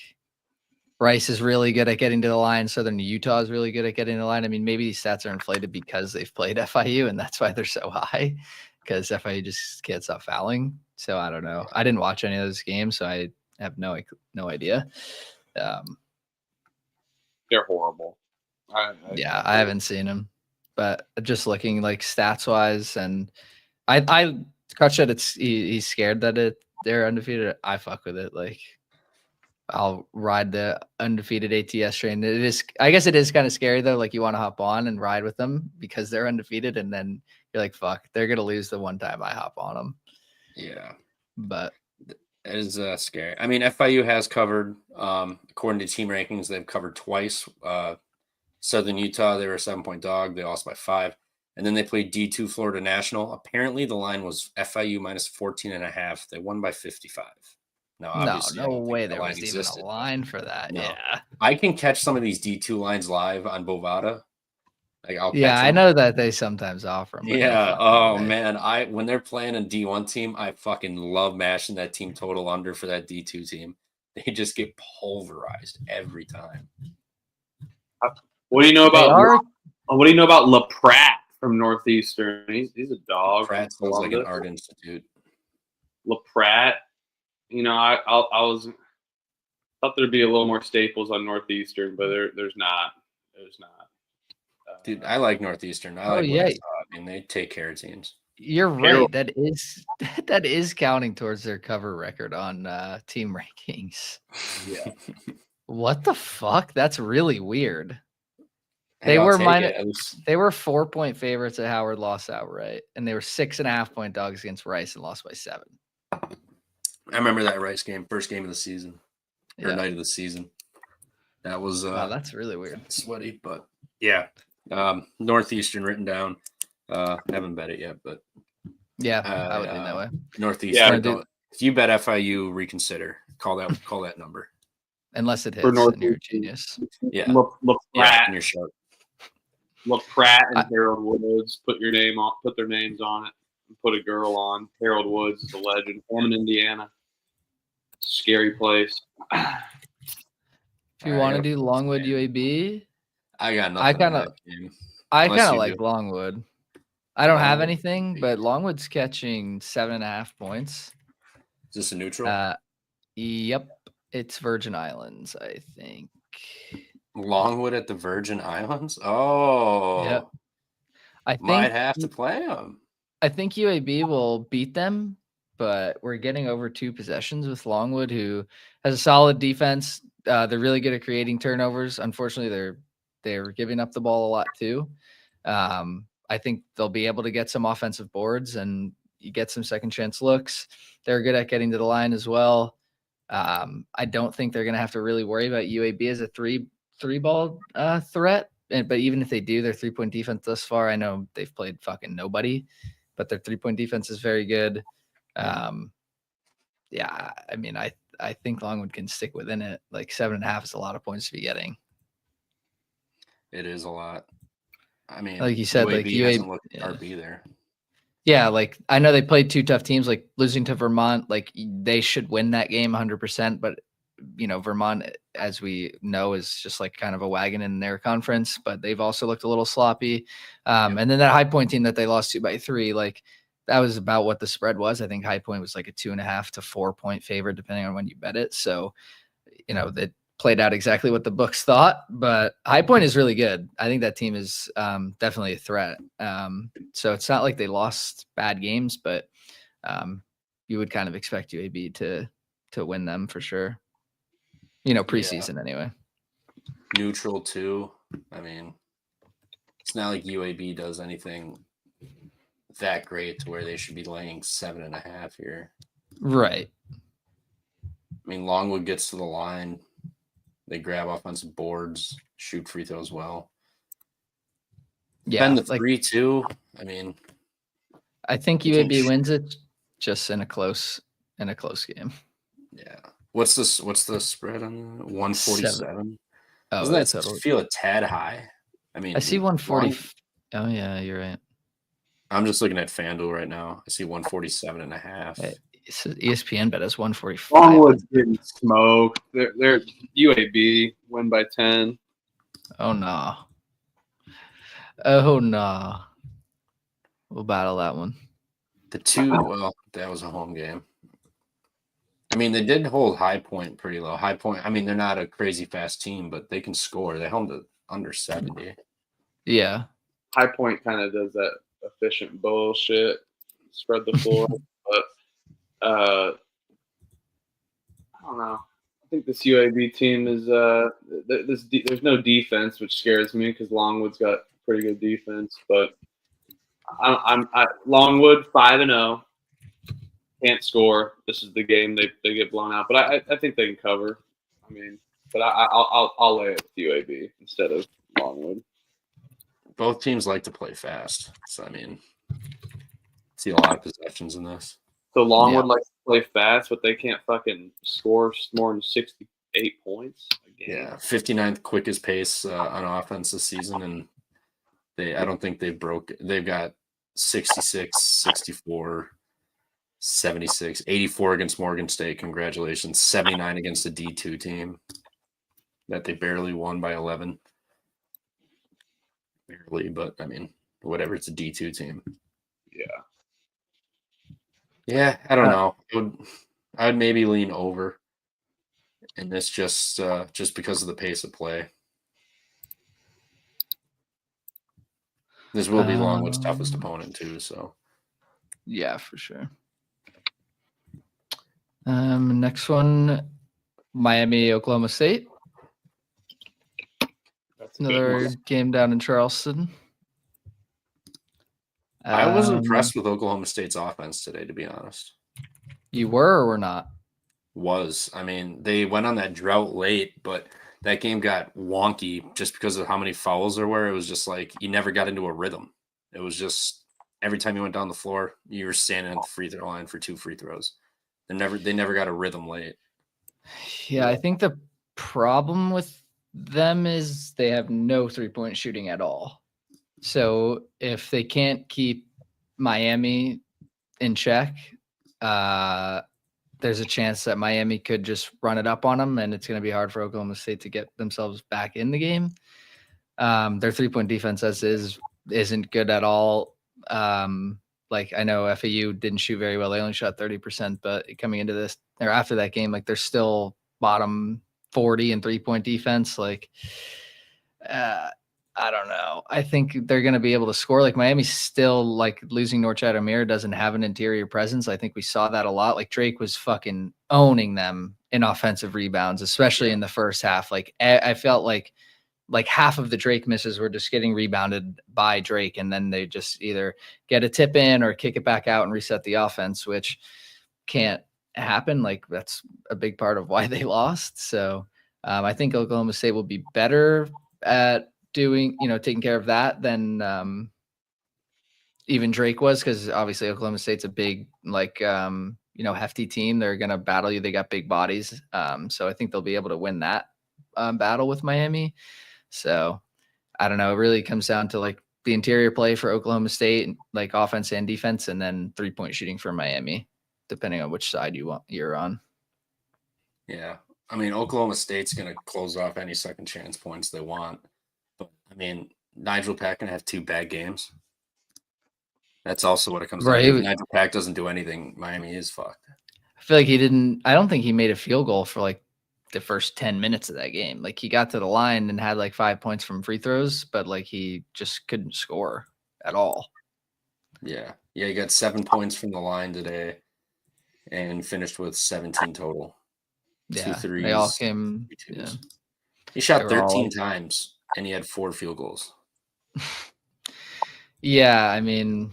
Rice is really good at getting to the line. Southern Utah is really good at getting to the line. I mean, maybe these stats are inflated because they've played FIU and that's why they're so high, because FIU just can't stop fouling. So I don't know. I didn't watch any of those games, so I have no idea. They're horrible. I haven't seen them, but just looking like stats wise, and I Crutch said he's scared that they're undefeated. I fuck with it. Like I'll ride the undefeated ATS train. I guess it is kind of scary though. Like you want to hop on and ride with them because they're undefeated, and then you're like, fuck, they're gonna lose the one time I hop on them. Yeah, but. It is scary. I mean, FIU has covered, according to team rankings, they've covered twice. Southern Utah, they were a 7-point dog. They lost by 5. And then they played D2 Florida National. Apparently, the line was FIU minus 14.5. They won by 55. No, No, obviously, I no don't think way that there line was even existed. a line for that. No. Yeah. I can catch some of these D2 lines live on Bovada. Like I'll Yeah, catch I them. know that they sometimes offer them. But no Yeah. fucking Oh way. man, when they're playing a D1 team, I fucking love mashing that team total under for that D2 team. They just get pulverized every time. What do you know They about? are. What do you know about LaPratt from Northeastern? He's a dog. Pratt from sounds like an Columbus. art institute. LaPratt. You know, I thought there'd be a little more staples on Northeastern, but there's not. There's not. Dude, I like Northeastern. I Oh, like what I yeah. saw. I mean, they take care of teams. You're Harold. right. That is counting towards their cover record on team rankings. Yeah. What the fuck? That's really weird. Hey, They I'll were take it. At least They were 4-point favorites at Howard, lost outright, and they were 6.5-point dogs against Rice and lost by 7. I remember that Rice game, first game of the season or Yeah. night of the season. That was Wow, that's really weird. sweaty, but yeah. Northeastern written down. Haven't bet it yet, but Yeah, I would lean that way. Northeastern. Yeah, if you bet FIU, reconsider. Call that number. Unless it hits, For and you're a Northeastern. genius. Yeah. LaPratt. Yeah, and you're sharp. LaPratt and Harold Woods. Put their names on it. And put a girl on. Harold Woods is a legend. I'm in Indiana. Scary place. If you want to do Longwood UAB, I got nothing. I Unless kind of you like do. Longwood. I don't have Longwood. anything, but Longwood's catching 7.5 points. Is this a neutral? Yep, it's Virgin Islands, I think. Longwood at the Virgin Islands? Oh. Yep. I might have to play them. I think UAB will beat them, but we're getting over 2 possessions with Longwood, who has a solid defense. They're really good at creating turnovers. Unfortunately, they're giving up the ball a lot too. I think they'll be able to get some offensive boards and you get some second chance looks. They're good at getting to the line as well. I don't think they're going to have to really worry about UAB as a three ball threat. But even if they do, their 3-point defense thus far, I know they've played fucking nobody, but their 3-point defense is very good. Yeah, I mean, I think Longwood can stick within it. Like 7.5 is a lot of points to be getting. It is a lot. I mean, like you said, like UAB hasn't looked sharp either. Yeah, like I know they played 2 tough teams, like losing to Vermont. Like they should win that game 100%, but you know, Vermont, as we know, is just like kind of a wagon in their conference, but they've also looked a little sloppy. And then that High Point team that they lost to by 3, like that was about what the spread was. I think High Point was like a 2.5 to 4-point favorite, depending on when you bet it. So, you know, that played out exactly what the books thought, but High Point is really good. I think that team is definitely a threat. So it's not like they lost bad games, but you would kind of expect UAB to win them for sure. You know, preseason anyway. Neutral too. I mean, it's not like UAB does anything that great to where they should be laying 7.5 here. Right. I mean, Longwood gets to the line. They grab offensive boards, shoot free throws well. Yeah. And the 3-2. I mean, I think UAB wins it just in a close game. Yeah. What's the spread on 147? Oh, doesn't that feel a tad high? I mean, I see 140. Oh yeah, you're right. I'm just looking at FanDuel right now. I see 147.5. ESPN bet us 145. Longwood's getting smoked. They're UAB win by 10. Oh no. Oh no. We'll battle that one. The 2, well, that was a home game. I mean, they did hold High Point pretty low. High Point, I mean, they're not a crazy fast team, but they can score. They held it under 70. Yeah. High Point kind of does that efficient bullshit, spread the floor. But I don't know. I think this UAB team is there's no defense, which scares me because Longwood's got pretty good defense. But I'm Longwood 5-0. Can't score. This is the game they get blown out, but I think they can cover. I mean, but I'll lay it with UAB instead of Longwood. Both teams like to play fast, so I mean, see a lot of possessions in this. So Longwood likes to play fast, but they can't fucking score more than 68 points a game. Yeah, 59th quickest pace on offense this season, and I don't think they've got 66, 64, 76, 84 against Morgan State. Congratulations. 79 against a D2 team that they barely won by 11. Barely, but I mean, whatever. It's a D2 team. Yeah. Yeah, I don't know. I'd maybe lean over in this just because of the pace of play. This will be Longwood's toughest opponent too, so yeah, for sure. Next one, Miami, Oklahoma State. That's Another game down in Charleston. I was impressed with Oklahoma State's offense today, to be honest. You were or were not? I mean, they went on that drought late, but that game got wonky just because of how many fouls there were. It was just like you never got into a rhythm. It was just every time you went down the floor, you were standing at the free throw line for 2 free throws. They never got a rhythm late. Yeah, I think the problem with them is they have no 3-point shooting at all. So if they can't keep Miami in check, there's a chance that Miami could just run it up on them, and it's going to be hard for Oklahoma State to get themselves back in the game. Their 3-point defense as is isn't good at all. Like I know FAU didn't shoot very well. They only shot 30%, but coming into this or after that game, like they're still bottom 40 in 3-point defense. Like, I don't know. I think they're going to be able to score. Like Miami's still like losing Norchad Amir doesn't have an interior presence. I think we saw that a lot. Like Drake was fucking owning them in offensive rebounds, especially in the first half. Like I felt like half of the Drake misses were just getting rebounded by Drake. And then they just either get a tip in or kick it back out and reset the offense, which can't happen. Like that's a big part of why they lost. So I think Oklahoma State will be better at taking care of that than even Drake was, because obviously Oklahoma State's a big, hefty team. They're going to battle you. They got big bodies. So I think they'll be able to win that battle with Miami. So I don't know. It really comes down to like the interior play for Oklahoma State, like offense and defense, and then 3-point shooting for Miami, depending on which side you're on. Yeah. I mean, Oklahoma State's going to close off any second chance points they want. But, I mean, Nigel Pack going to have 2 bad games. That's also what it comes down to. If Nigel Pack doesn't do anything, Miami is fucked. I feel like I don't think he made a field goal for like the first 10 minutes of that game. Like he got to the line and had like 5 points from free throws, but like he just couldn't score at all. Yeah. Yeah, he got 7 points from the line today and finished with 17 total. Yeah, 2 threes. They all came. Yeah. He shot 13 times and he had 4 field goals. Yeah, I mean,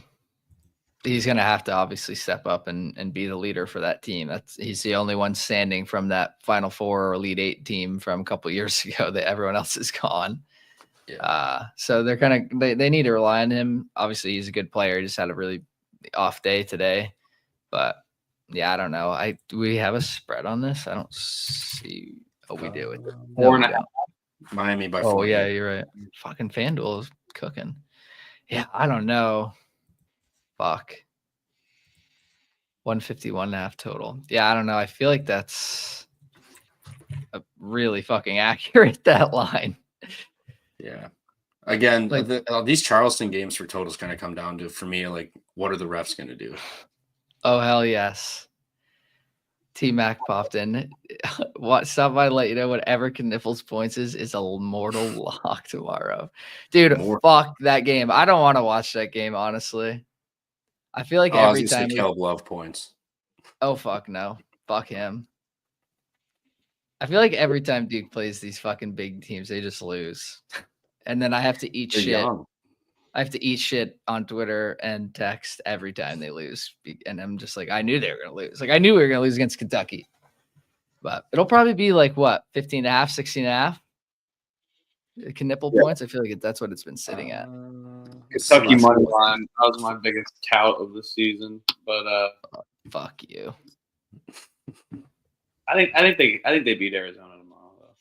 he's going to have to obviously step up and be the leader for that team. He's the only one standing from that Final Four or Elite 8 team from a couple of years ago that everyone else is gone. Yeah. So they're they need to rely on him. Obviously, he's a good player. He just had a really off day today. But, yeah, I don't know. Do we have a spread on this? I don't see. Oh, we do. 4.5. Miami by 4. Oh, yeah, you're right. Fucking FanDuel is cooking. Yeah, I don't know. Fuck. 151.5 total. Yeah, I don't know. I feel like that's a really fucking accurate, that line. Yeah. Again, these Charleston games for totals kind of come down to, for me, like, what are the refs going to do? Oh, hell yes. T-Mac popped in. Stop by to let you know whatever Kniffles points is a mortal lock tomorrow. Dude, fuck that game. I don't want to watch that game, honestly. I feel like every time Caleb Love points. Oh, fuck no. Fuck him. I feel like every time Duke plays these fucking big teams, they just lose. And then I have to eat shit. Young. I have to eat shit on Twitter and text every time they lose. And I'm just like, I knew they were going to lose. Like, I knew we were going to lose against Kentucky. But it'll probably be like, what, 15.5, 16.5? Knipple points? I feel like that's what it's been sitting at. Kentucky money line. That was my biggest tout of the season. But Fuck you. I think they beat Arizona tomorrow though.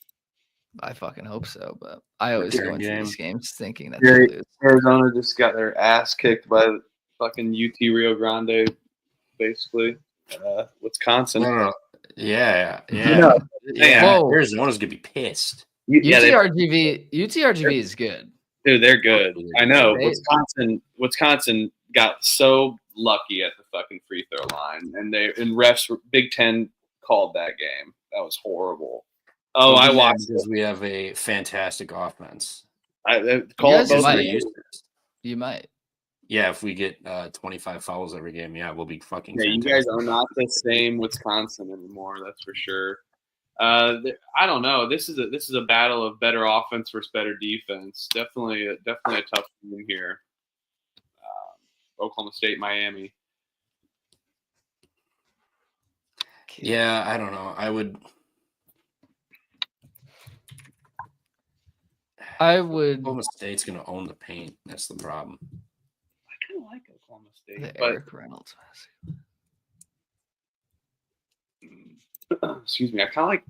I fucking hope so, but I always go into these games thinking that Yeah, they lose. Arizona just got their ass kicked by the fucking UT Rio Grande, basically. Wisconsin. No. Yeah. Yeah. Whoa. Arizona's gonna be pissed. UTRGV is good. Dude, they're good. I know. They- Wisconsin got so lucky at the fucking free throw line, and refs Big Ten called that game. That was horrible. Oh, I watched because we have a fantastic offense. You might. Yeah, if we get 25 fouls every game, we'll be fucking. Yeah, fantastic. you guys are not the same Wisconsin anymore. That's for sure. I don't know. This is a battle of better offense versus better defense. Definitely a tough game here. Oklahoma State, Miami. Yeah, I don't know. I would. Oklahoma State's gonna own the paint. That's the problem. I kind of like Oklahoma State. The But, Eric Reynolds. excuse me. I kind of like.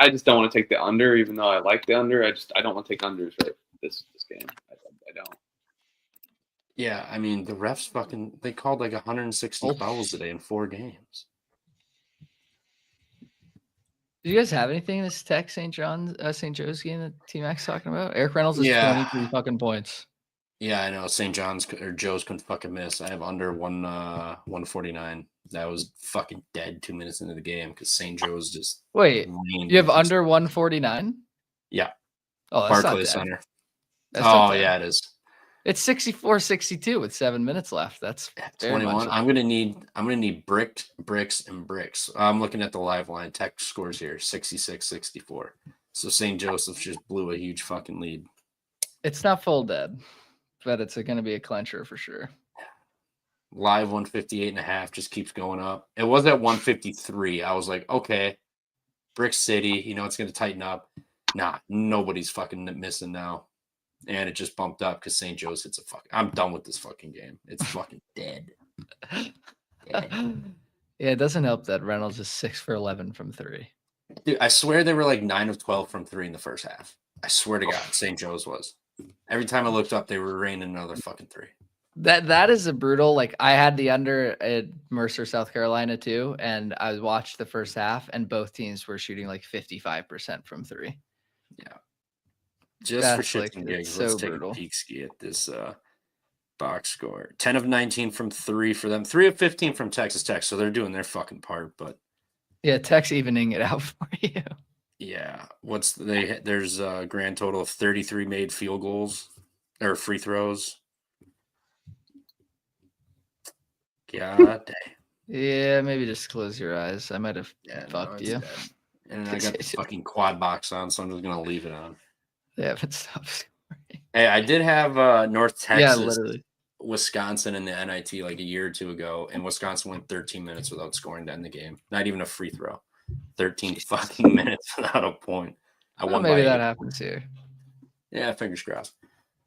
I just don't want to take the under, even though I like the under. I don't want to take unders right this game. I don't. Yeah, I mean the refs they called like 160 fouls today in 4 games. Do you guys have anything in this Tech St. Joe's game that T-Mac's talking about? Eric Reynolds is 23 fucking points. Yeah, I know. St. John's or Joe's couldn't fucking miss. I have under 149. That was fucking dead 2 minutes into the game because St. Joe's just. Wait, you have under 149? Yeah. Oh, that's Barclays not Center. That's it is. It's 64-62 with 7 minutes left. That's 21. I'm gonna need bricks and bricks. I'm looking at the live line. Tech scores here 66-64. So St. Joseph's just blew a huge fucking lead. It's not full dead, but it's going to be a clincher for sure. Live 158.5 just keeps going up. It was at 153. I was like, okay, Brick City, it's going to tighten up. Nah, nobody's fucking missing now. And it just bumped up because St. Joe's hits a fucking. I'm done with this fucking game. It's fucking dead. Yeah, it doesn't help that Reynolds is 6 for 11 from 3. Dude, I swear they were like 9 of 12 from 3 in the first half. I swear to God, St. Joe's was. Every time I looked up, they were raining another fucking 3. That is a brutal. Like I had the under at Mercer, South Carolina too, and I watched the first half, and both teams were shooting like 55% from 3. Yeah. Just for shits and gigs, let's take brutal. a peek ski at this box score. 10 of 19 from 3 for them. 3 of 15 from Texas Tech, so they're doing their fucking part. But yeah, Tech's evening it out for you. Yeah, there's a grand total of 33 made field goals or free throws. God dang. Yeah, maybe just close your eyes. I might have fucked you. Dead. And I got the fucking quad box on, so I'm just gonna leave it on. Yeah, but stop scoring. Hey, I did have North Texas, literally. Wisconsin in the NIT like a year or two ago, and Wisconsin went 13 minutes without scoring to end the game. Not even a free throw. 13 fucking minutes without a point. Maybe that happens here. Yeah, fingers crossed.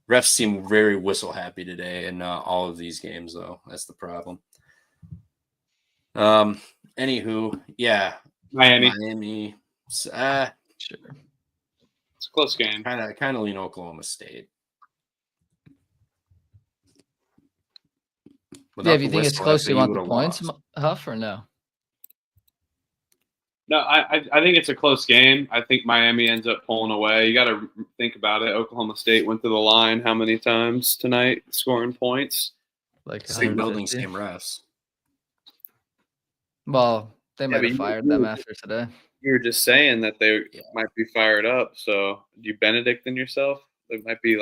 Refs seem very whistle happy today in all of these games, though. That's the problem. Anywho, yeah, Miami. Sure. It's a close game. Kind of lean Oklahoma State. Yeah, if you think it's close, you want the points, Huff, or no? No, I think it's a close game. I think Miami ends up pulling away. You got to think about it. Oklahoma State went to the line how many times tonight, scoring points? Like same building, same refs. Well, they might have fired them after today. You were just saying that they might be fired up. So, do you Benedictine yourself? They might be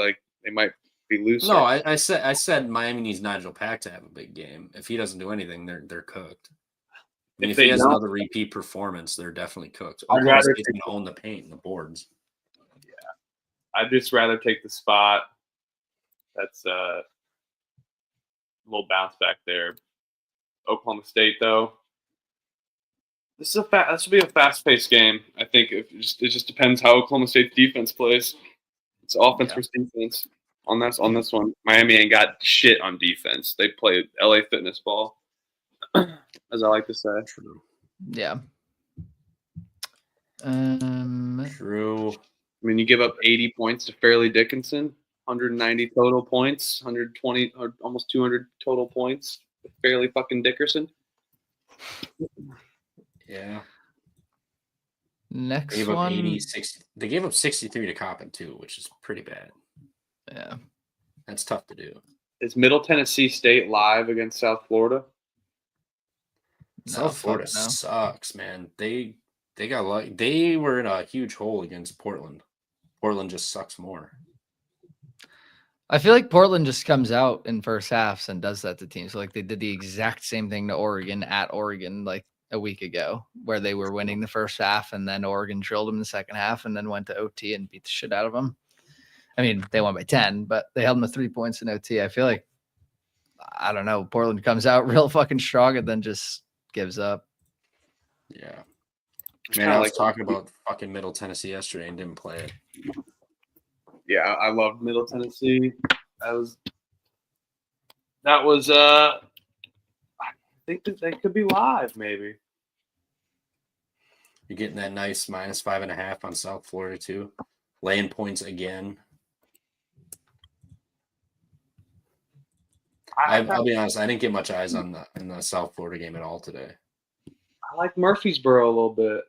loose. No, I said Miami needs Nigel Pack to have a big game. If he doesn't do anything, they're cooked. I mean, if he has another repeat performance, they're definitely cooked. Oklahoma State's going to own the paint and the boards. Yeah, I'd just rather take the spot. That's a little bounce back there. Oklahoma State, though. This should be a fast-paced game. I think it just depends how Oklahoma State's defense plays. It's offense versus defense on this one. Miami ain't got shit on defense. They play LA Fitness ball. as I like to say. True. Yeah. True. I mean, you give up 80 points to Fairleigh Dickinson, 190 total points, 120 or almost 200 total points with Fairleigh fucking Dickerson. Yeah. Next They gave up one. 80, 60. They gave up 63 to Coppin too, which is pretty bad. Yeah. That's tough to do. Is Middle Tennessee State live against South Florida? South Florida sucks, man. They got lucky. They were in a huge hole against Portland. Portland just sucks more. I feel like Portland just comes out in first halves and does that to teams. Like they did the exact same thing to Oregon at Oregon like a week ago, where they were winning the first half and then Oregon drilled them in the second half and then went to OT and beat the shit out of them. I mean, they won by 10, but they held them to 3 points in OT. I feel like, I don't know, Portland comes out real fucking strong and then just gives up. Yeah. Man, I was talking about fucking Middle Tennessee yesterday and didn't play it. Yeah, I loved Middle Tennessee. That was I think that they could be live maybe. You're getting that nice -5.5 on South Florida too. Laying points again. I'll be honest, I didn't get much eyes on the South Florida game at all today. I like Murfreesboro a little bit.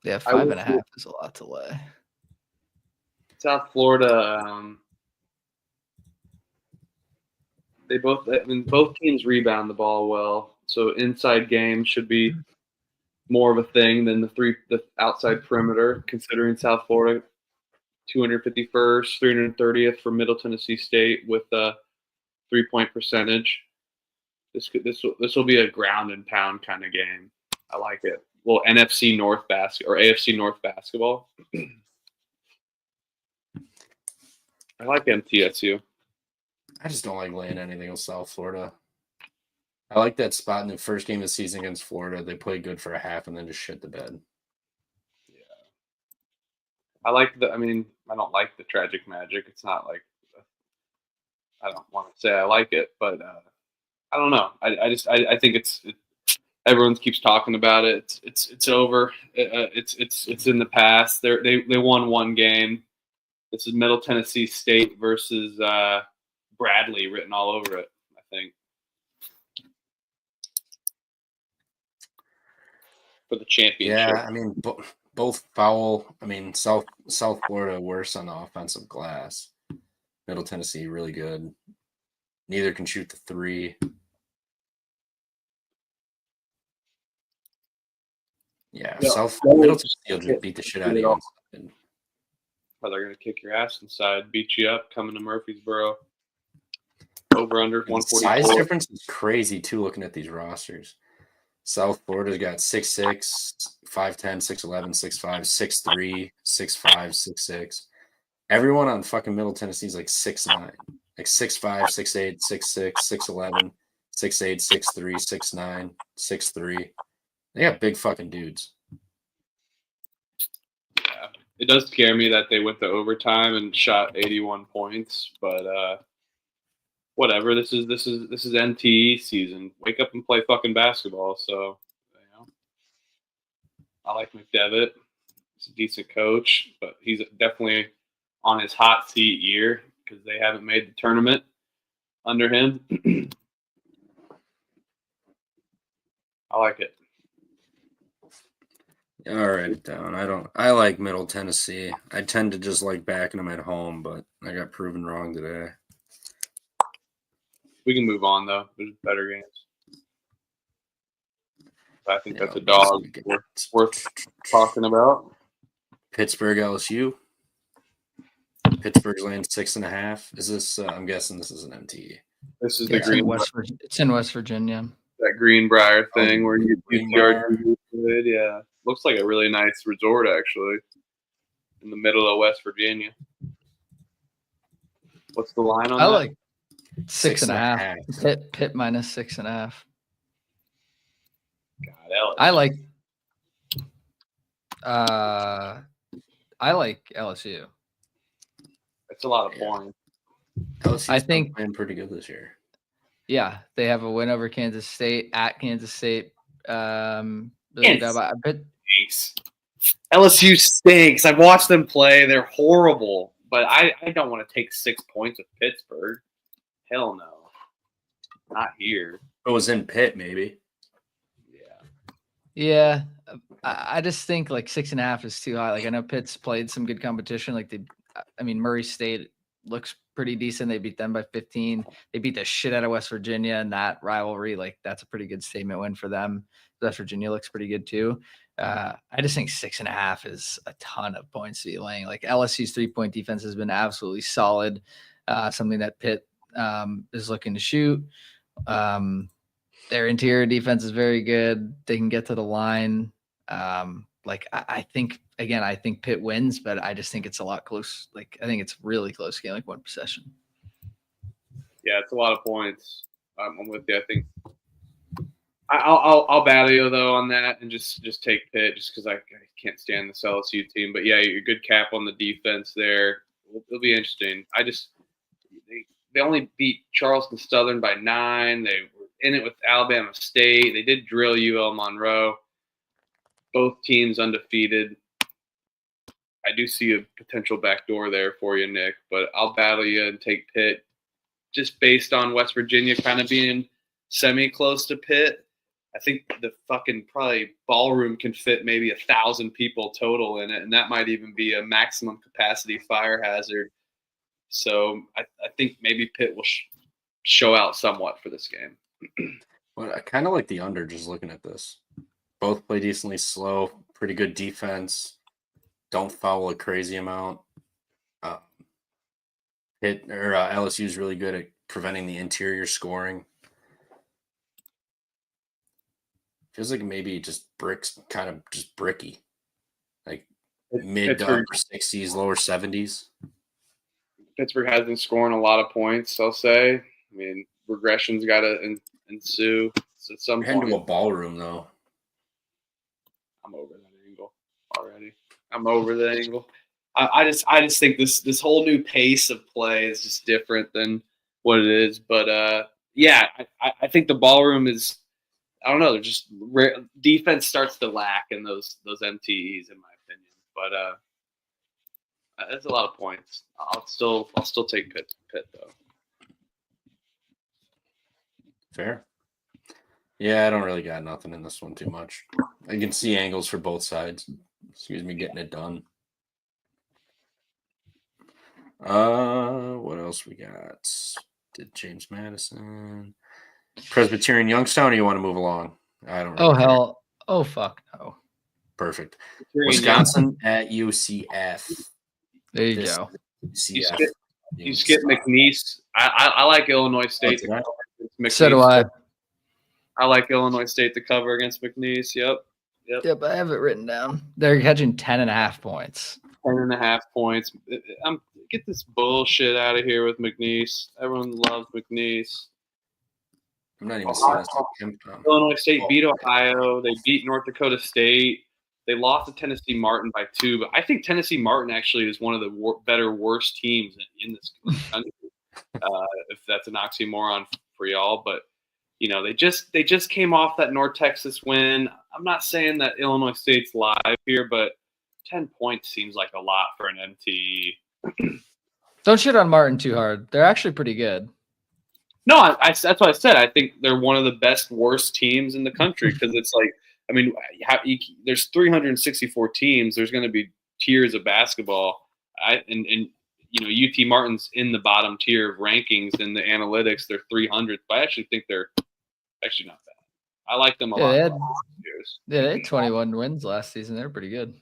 Yeah, 5.5 is a lot to lay. South Florida, both teams rebound the ball well, so inside game should be more of a thing than the outside perimeter. Considering South Florida, 251st, 330th for Middle Tennessee State with a 3-point percentage. This will be a ground and pound kind of game. I like it. Well, NFC North or AFC North basketball. I like MTSU. I just don't like laying anything with South Florida. I like that spot in the first game of the season against Florida. They played good for a half and then just shit the bed. Yeah. I don't like the Tragic Magic. It's not like I don't want to say I like it, but I don't know. I think everyone keeps talking about it. It's over. It's in the past. They won one game. This is Middle Tennessee State versus Bradley written all over it, I think. For the championship. Yeah, I mean, both foul. I mean, South Florida worse on the offensive glass. Middle Tennessee really good. Neither can shoot the three. Yeah, Middle Tennessee will just beat the shit out of you. Oh, they're going to kick your ass inside, beat you up, coming to Murfreesboro. Over under 144. Size difference is crazy, too, looking at these rosters. South Florida's got 6'6", 5'10", 6'11", 6'5", 6'3", 6'5", 6'6". Everyone on fucking Middle Tennessee is like 6'9", like 6'5", 6'8", 6'6", 6'11", 6'8", 6'3", 6'9", 6'3". They got big fucking dudes. Yeah, it does scare me that they went to overtime and shot 81 points, but whatever. This is NTE season. Wake up and play fucking basketball. So, I like McDevitt. He's a decent coach, but he's definitely on his hot seat year because they haven't made the tournament under him. I like it. All right, down. I like Middle Tennessee. I tend to just like backing them at home, but I got proven wrong today. We can move on though. There's better games. I think that's a dog worth talking about. Pittsburgh LSU. Pittsburgh's laying 6.5. Is this? I'm guessing this is an MTE. This is It's in West Virginia. That Greenbrier thing where you yeah. Looks like a really nice resort actually. In the middle of West Virginia. What's the line on that? I like 6.5. Pitt minus 6.5. God, I like LSU. That's a lot of points. LSU's I think playing pretty good this year. Yeah, they have a win over Kansas State at Kansas State. Kansas But stinks. LSU stinks. I've watched them play. They're horrible. But I don't want to take 6 points with Pittsburgh. Hell no. Not here. If it was in Pitt, maybe. yeah, I just think like 6.5 is too high. Like I know Pitt's played some good competition. Like Murray State looks pretty decent. They beat them by 15. They beat the shit out of West Virginia in that rivalry. Like that's a pretty good statement win for them. West Virginia looks pretty good too. I just think 6.5 is a ton of points to be laying. Like LSU's 3-point defense has been absolutely solid. Something that Pitt is looking to shoot. Their interior defense is very good. They can get to the line. I think Pitt wins, but I just think it's a lot close. Like I think it's really close game, like one possession. Yeah, it's a lot of points. I'm with you. I think I'll battle you though on that and just take Pitt just because I can't stand this LSU team. But yeah, you're good cap on the defense there. It'll be interesting. They only beat Charleston Southern by 9. They were in it with Alabama State. They did drill UL Monroe. Both teams undefeated. I do see a potential backdoor there for you, Nick, but I'll battle you and take Pitt just based on West Virginia kind of being semi-close to Pitt. I think the fucking probably ballroom can fit maybe 1,000 people total in it, and that might even be a maximum capacity fire hazard. So I think maybe Pitt will show out somewhat for this game. Well, I kind of like the under just looking at this. Both play decently slow, pretty good defense. Don't foul a crazy amount. LSU is really good at preventing the interior scoring. Feels like maybe just bricks, kind of just bricky, like mid to upper 60s, lower 70s. Pittsburgh has been scoring a lot of points, I'll say. I mean, regression's got to ensue at some point. Into a ballroom, though. I'm over that angle already. I'm over the angle. I just think this whole new pace of play is just different than what it is. But yeah, I think the ballroom is. I don't know. They're just defense starts to lack in those MTEs, in my opinion. But that's a lot of points. I'll still take Pitt though. Fair. Yeah, I don't really got nothing in this one too much. I can see angles for both sides. Excuse me, getting it done. What else we got? Did James Madison, Presbyterian Youngstown, or you want to move along? I don't. Really care. Oh fuck no. Perfect. Wisconsin at UCF. There you go. UCF. You skip McNeese. I like Illinois State. So do I. I like Illinois State to cover against McNeese. Yep. I have it written down. They're catching 10.5 points. 10.5 points. Get this bullshit out of here with McNeese. Everyone loves McNeese. I'm not even seeing this. Illinois State beat Ohio. They beat North Dakota State. They lost to Tennessee Martin by 2. But I think Tennessee Martin actually is one of the worst teams in this country. If that's an oxymoron for y'all, but they just came off that North Texas win. I'm not saying that Illinois State's live here, but 10 points seems like a lot for an MTE. Don't shit on Martin too hard. They're actually pretty good. No, that's what I said. I think they're one of the best, worst teams in the country because it's like, I mean, there's 364 teams. There's going to be tiers of basketball. UT Martin's in the bottom tier of rankings in the analytics. They're 300th, but I actually think they're actually not bad. I like them a lot. They had 21 wins last season. They're pretty good.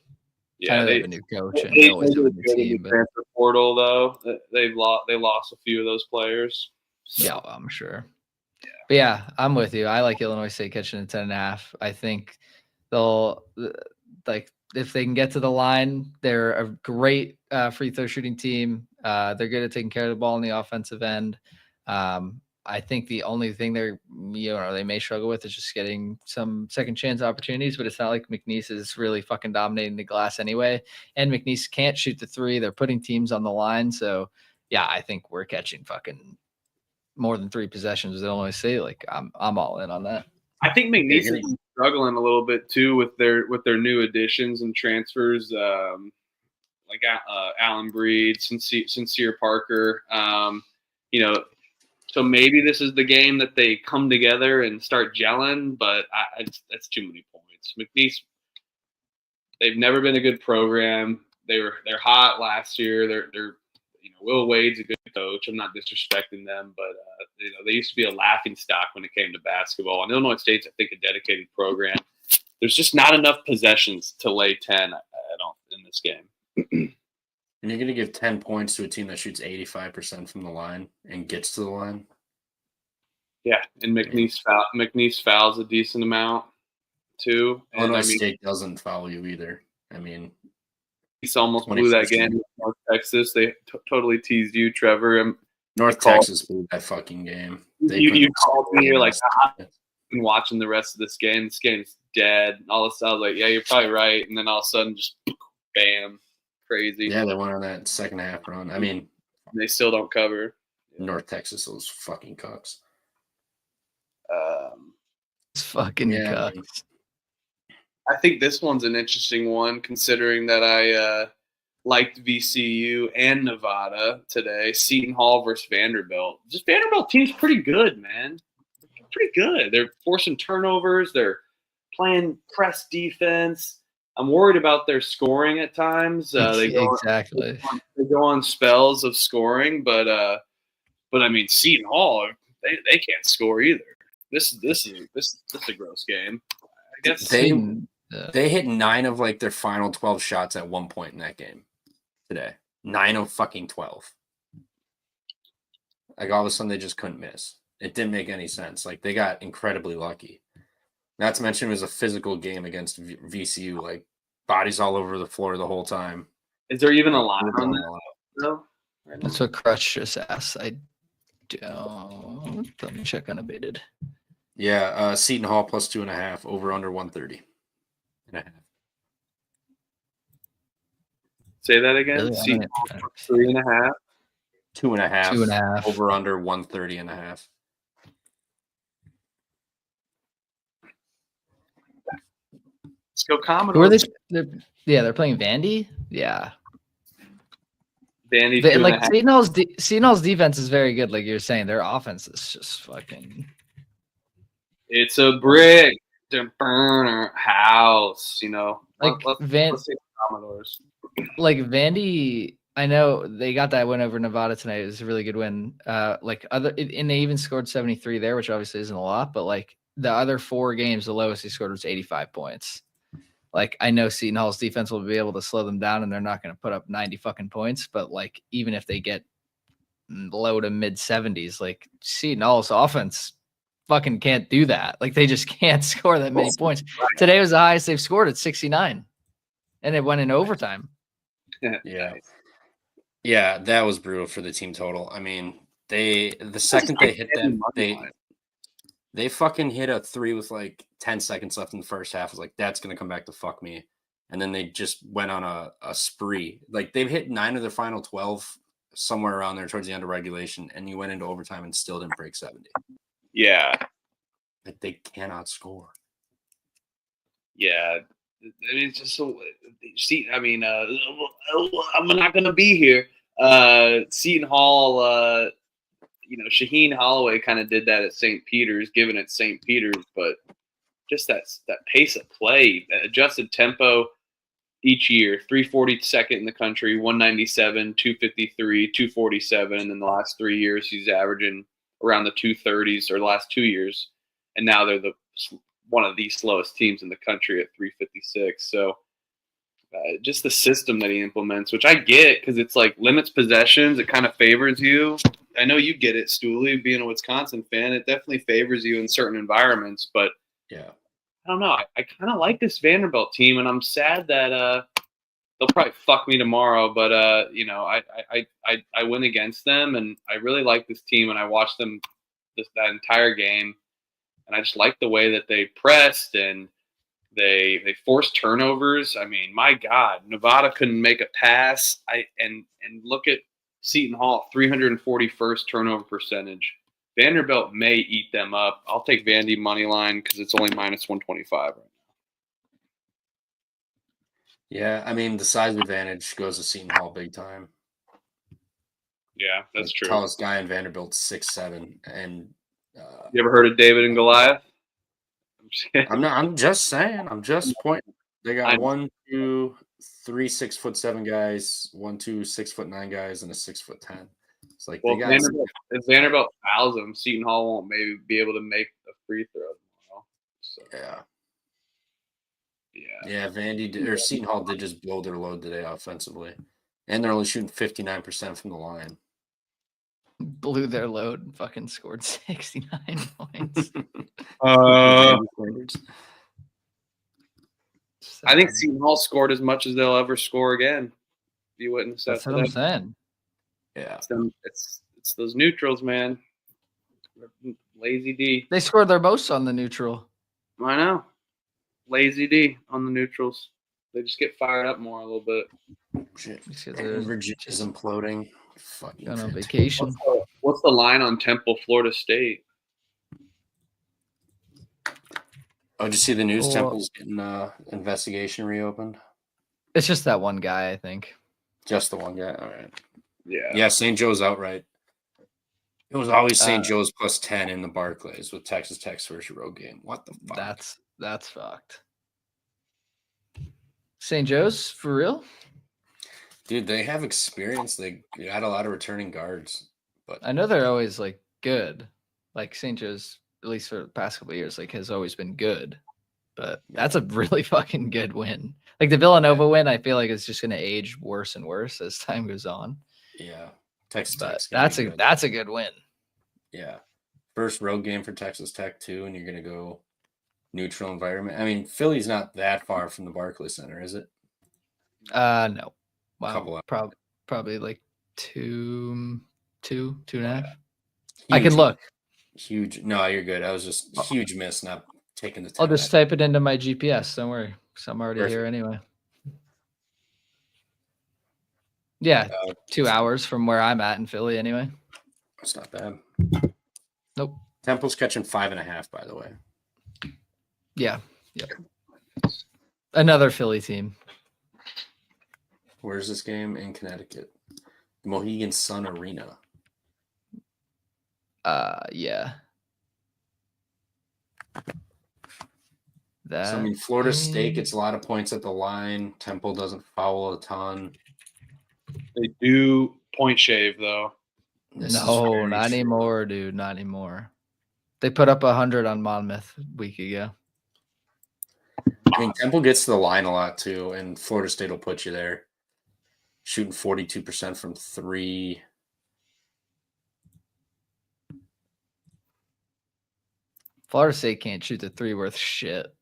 Yeah, they have a new coach and they always have a new team. But transfer portal though, they lost a few of those players. So. Yeah, I'm sure. Yeah. But yeah, I'm with you. I like Illinois State catching a 10.5. I think they'll if they can get to the line, they're a great free throw shooting team. They're good at taking care of the ball on the offensive end. I think the only thing they may struggle with is just getting some second chance opportunities, but it's not like McNeese is really fucking dominating the glass anyway. And McNeese can't shoot the 3. They're putting teams on the line. So yeah, I think we're catching fucking more than 3 possessions with Illinois State, like I'm all in on that. I think McNeese is struggling a little bit too with their new additions and transfers, like Alan Breed, Sincere Parker. So maybe this is the game that they come together and start gelling, but that's too many points. McNeese, they've never been a good program. They're hot last year. They're Will Wade's a good coach. I'm not disrespecting them, but they used to be a laughing stock when it came to basketball. And Illinois State's, I think, a dedicated program. There's just not enough possessions to lay 10 in this game. And you're going to give 10 points to a team that shoots 85% from the line and gets to the line? Yeah, and McNeese fouls a decent amount too. Illinois State doesn't foul you either. I mean, He's almost blew that game with North Texas. They totally teased you, Trevor. North Texas blew that fucking game. You called me. You're like, I've been watching the rest of this game. This game's dead. All of a sudden, I was like, yeah, you're probably right. And then all of a sudden, just bam, crazy. Yeah, they went on that second half run. I mean, they still don't cover. North Texas, those fucking cucks. It's fucking cucks. I think this one's an interesting one, considering that I liked VCU and Nevada today. Seton Hall versus Vanderbilt. This Vanderbilt team's pretty good, man. Pretty good. They're forcing turnovers. They're playing press defense. I'm worried about their scoring at times. They go on spells of scoring, but I mean, Seton Hall, they can't score either. This is a gross game. I guess they hit 9 of like their final 12 shots at one point in that game today. 9 of fucking 12. Like all of a sudden they just couldn't miss. It didn't make any sense. Like they got incredibly lucky. Not to mention it was a physical game against VCU. Like bodies all over the floor the whole time. Is there even a line on that? No. That's what Crutch just asked. I don't. Let me check unabated. Yeah, Seton Hall plus 2.5, over under 130.5. Say that again. Really? Seton Hall 3.5. 2.5. 2.5. Over under 130.5. Let's go Commodores. Who are they? They're playing Vandy. Yeah. Vandy. Like Seton Hall's defense is very good. Like you're saying, their offense is just fucking. It's a brick to burner house, Like let's say Commodores. Like Vandy, I know they got that win over Nevada tonight. It was a really good win. And they even scored 73 there, which obviously isn't a lot, but like the other 4 games, the lowest he scored was 85 points. Like I know Seton Hall's defense will be able to slow them down, and they're not going to put up 90 fucking points. But like even if they get low to mid 70s, like Seton Hall's offense fucking can't do that. Like they just can't score that many points. Today was the highest they've scored at 69, and it went in overtime. Yeah, that was brutal for the team total. I mean, the second they hit that, they fucking hit a 3 with like 10 seconds left in the first half. I was like, that's gonna come back to fuck me. And then they just went on a spree. Like they've hit 9 of their final 12 somewhere around there towards the end of regulation, and you went into overtime and still didn't break 70. Yeah. Like they cannot score. Yeah. I mean, it's just so. See, I mean, I'm not gonna be here. Seton Hall, Shaheen Holloway kind of did that at St. Peter's, given at St. Peter's, but just that pace of play, that adjusted tempo each year, 342nd in the country, 197, 253, 247, and in the last 3 years he's averaging around the 230s, or the last 2 years, and now they're one of the slowest teams in the country at 356. So just the system that he implements, which I get because it's like limits possessions, it kind of favors you. I know you get it, Stooley, being a Wisconsin fan. It definitely favors you in certain environments, but yeah, I don't know. I kind of like this Vanderbilt team, and I'm sad that they'll probably fuck me tomorrow. But I went against them, and I really like this team, and I watched them that entire game, and I just like the way that they pressed and they forced turnovers. I mean, my God, Nevada couldn't make a pass. And look at Seton Hall, 341st turnover percentage. Vanderbilt may eat them up. I'll take Vandy money line because it's only minus 125 right now. Yeah, I mean the size advantage goes to Seton Hall big time. Yeah, that's true. Tallest guy in Vanderbilt's 6'7", and you ever heard of David and Goliath? I'm just saying. I'm just pointing. They got 1, 2, 3 6'7" guys, 1, 2 6'9" guys, and a 6'10". It's like they got. If Vanderbilt fouls them, Seton Hall won't maybe be able to make a free throw tomorrow. So. Yeah. Vandy or Seton Hall did just blow their load today offensively, and they're only shooting 59% from the line. Blew their load and fucking scored 69 points. I think Seton Hall scored as much as they'll ever score again. You wouldn't say that's what I'm saying. Yeah, it's those neutrals, man. Lazy D. They scored their most on the neutral. I know. Lazy D on the neutrals. They just get fired up more a little bit. Shit. Virginia's imploding. Fucking on vacation. What's the line on Temple, Florida State? Oh, did you see the news? Temple's getting investigation reopened. It's just that one guy, I think. Just the one guy. All right. Yeah. St. Joe's outright. It was always St. Joe's plus 10 in the Barclays with Texas Tech's first road game. What the fuck? That's fucked. St. Joe's for real? Dude, they have experience. They got a lot of returning guards, but I know they're always like good. Like St. Joe's, at least for the past couple of years, like has always been good. But that's a really fucking good win. Like the Villanova win, I feel like it's just going to age worse and worse as time goes on. Yeah, Texas Tech. That's a good win. Yeah, first road game for Texas Tech too, and you're going to go neutral environment. I mean, Philly's not that far from the Barclays Center, is it? No. Wow, probably like two and a half. Huge, I can look. Huge. No, you're good. I was just huge miss not taking the time. I'll just type it into my GPS. Don't worry, because I'm already here anyway. Yeah, 2 hours from where I'm at in Philly anyway. It's not bad. Nope. Temple's catching 5.5, by the way. Yeah. Yep. Another Philly team. Where's this game? In Connecticut. Mohegan Sun Arena. Yeah. So, I mean, Florida State gets a lot of points at the line. Temple doesn't foul a ton. They do point shave, though. No, not anymore, dude. Not anymore. They put up 100 on Monmouth a week ago. I mean, Temple gets to the line a lot, too, and Florida State will put you there. Shooting 42% from 3. Florida State can't shoot the 3 worth shit.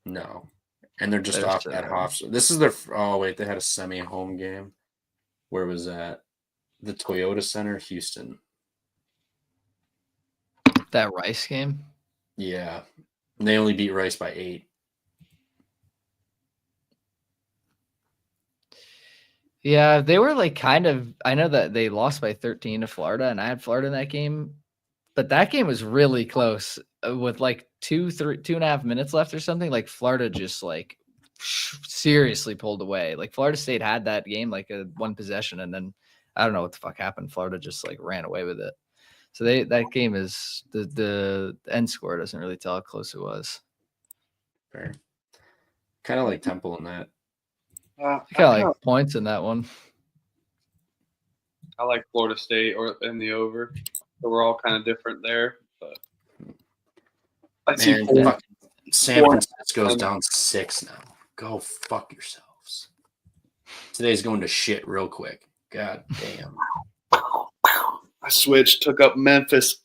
No. And they're just off that Hofstra. This is their – oh, wait, they had a semi-home game. Where was that? The Toyota Center, Houston. That Rice game? Yeah. And they only beat Rice by 8. Yeah, they were like kind of – I know that they lost by 13 to Florida, and I had Florida in that game. But that game was really close with like 2.5 minutes left or something. Like Florida just like seriously pulled away. Like Florida State had that game like a one possession, and then I don't know what the fuck happened. Florida just like ran away with it. So that game is the end score doesn't really tell how close it was. Fair. Kind of like Temple in that. I kind of like points in that one. I like Florida State or in the over. So we're all kind of different there, but I see San Francisco's down 6 now. Go fuck yourselves. Today's going to shit real quick. God damn. I switched, took up Memphis.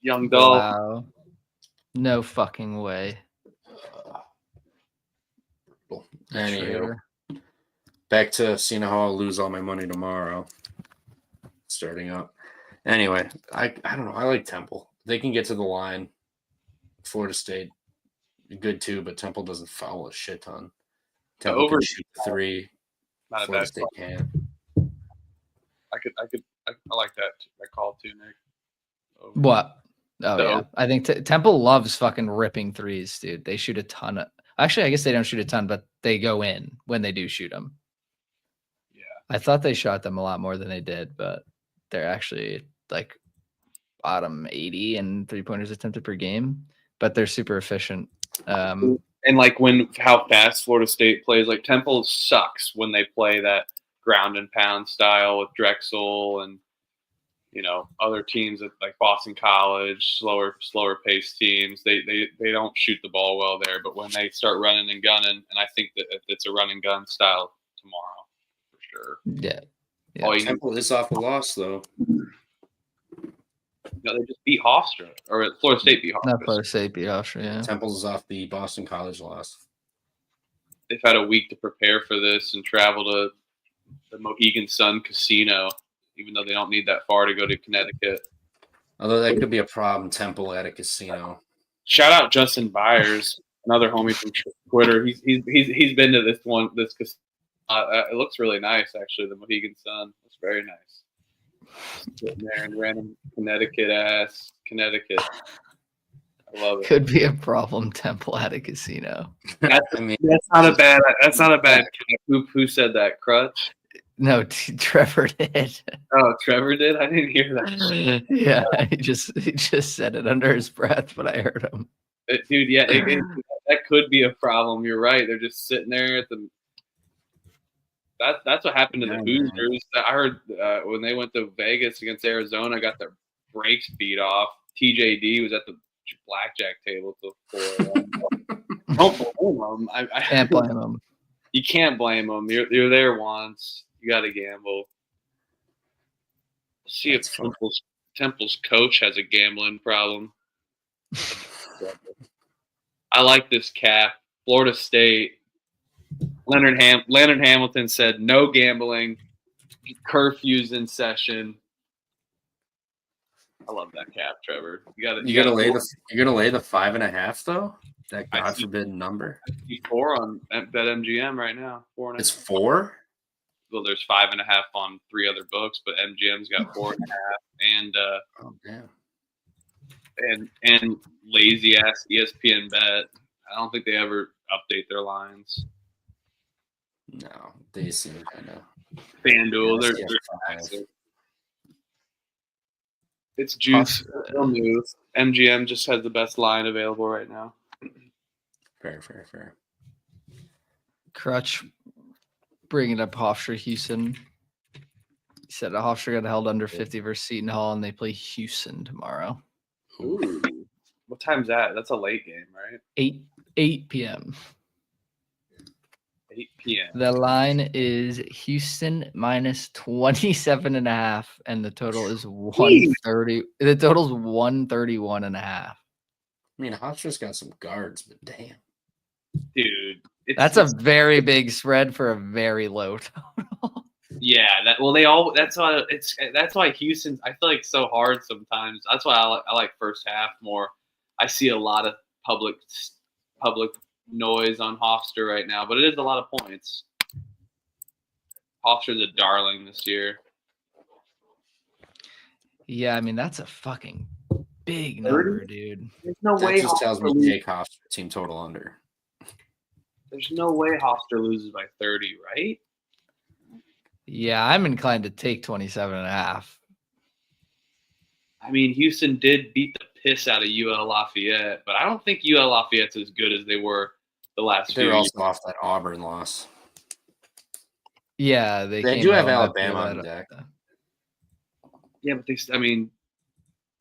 Young dog. Wow. No fucking way. Anywho, back to seeing how I'll lose all my money tomorrow. Starting up. Anyway, I don't know. I like Temple. They can get to the line. Florida State, good too, but Temple doesn't foul a shit ton. Temple can shoot 3. Not Florida a bad State can. I like that call too, Nick. So, What? Oh, So- yeah. I think Temple loves fucking ripping threes, dude. They shoot a ton of. Actually, I guess they don't shoot a ton, but they go in when they do shoot them. yeah. I thought they shot them a lot more than they did, but they're actually like bottom 80 and 3-pointers attempted per game, but they're super efficient. And like how fast Florida State plays, like Temple sucks when they play that ground and pound style with Drexel and other teams like Boston College, slower paced teams. They don't shoot the ball well there, but when they start running and gunning, and I think that it's a run and gun style tomorrow for sure. Yeah. All you Temple is off a loss though. they just beat Hofstra, or Florida State beat Hofstra. Not Florida State beat Hofstra, yeah. Temple's is off the Boston College loss. They've had a week to prepare for this and travel to the Mohegan Sun Casino, even though they don't need that far to go to Connecticut. Although that could be a problem, Temple at a casino. Shout out Justin Byers, another homie from Twitter. He's been to this casino. It looks really nice, actually. The Mohegan Sun. It's very nice. Sitting there in random Connecticut. I love it. Could be a problem, Temple at a casino. That's not a bad. Who said that? Crutch? No, Trevor did. Oh, Trevor did. I didn't hear that. Yeah, he just said it under his breath, but I heard him. Dude, yeah, that could be a problem. You're right. They're just sitting there at the. That's what happened to the Hoosiers. I heard when they went to Vegas against Arizona, got their brakes beat off. TJD was at the blackjack table till 4 a.m. Don't blame them. I Can't blame him. You can't blame them. You're there once. You got to gamble. Let's see if Temple's coach has a gambling problem. I like this cap. Florida State. Leonard Hamilton said no gambling. Curfews in session. I love that cap, Trevor. You gotta lay the 5.5 though. That God forbidden number. 4 on BetMGM right now. 4.5. It's 4. Well, there's 5.5 on 3 other books, but MGM's got 4.5, and oh damn. And lazy ass ESPN bet. I don't think they ever update their lines. No, they seem kind of FanDuel. Yeah, They're massive. It's juice. Real news. MGM just has the best line available right now. Fair. Crutch bringing up Hofstra Houston. He said Hofstra got held under 50 versus Seton Hall, and they play Houston tomorrow. Ooh. What time's that? That's a late game, right? 8 p.m. 8 p.m. The line is Houston minus 27.5, and the total is 130. The total is 131.5. I mean, Hofstra's got some guards, but damn, Dude, that's a very big spread for a very low total. Yeah, that's why Houston's. I feel like so hard sometimes. That's why I like first half more. I see a lot of public noise on Hofstra right now, but it is a lot of points. Hofstra's a darling this year. Yeah, I mean that's a fucking big number, dude. There's no that way just tells me Hofstra take Hofstra team total under. There's no way Hofstra loses by 30, right? Yeah, I'm inclined to take 27.5. I mean, Houston did beat the piss out of UL Lafayette, but I don't think UL Lafayette's as good as they were the last few They're years. also off that Auburn loss. Yeah, They came do have home Alabama after on that. deck. Yeah, but okay,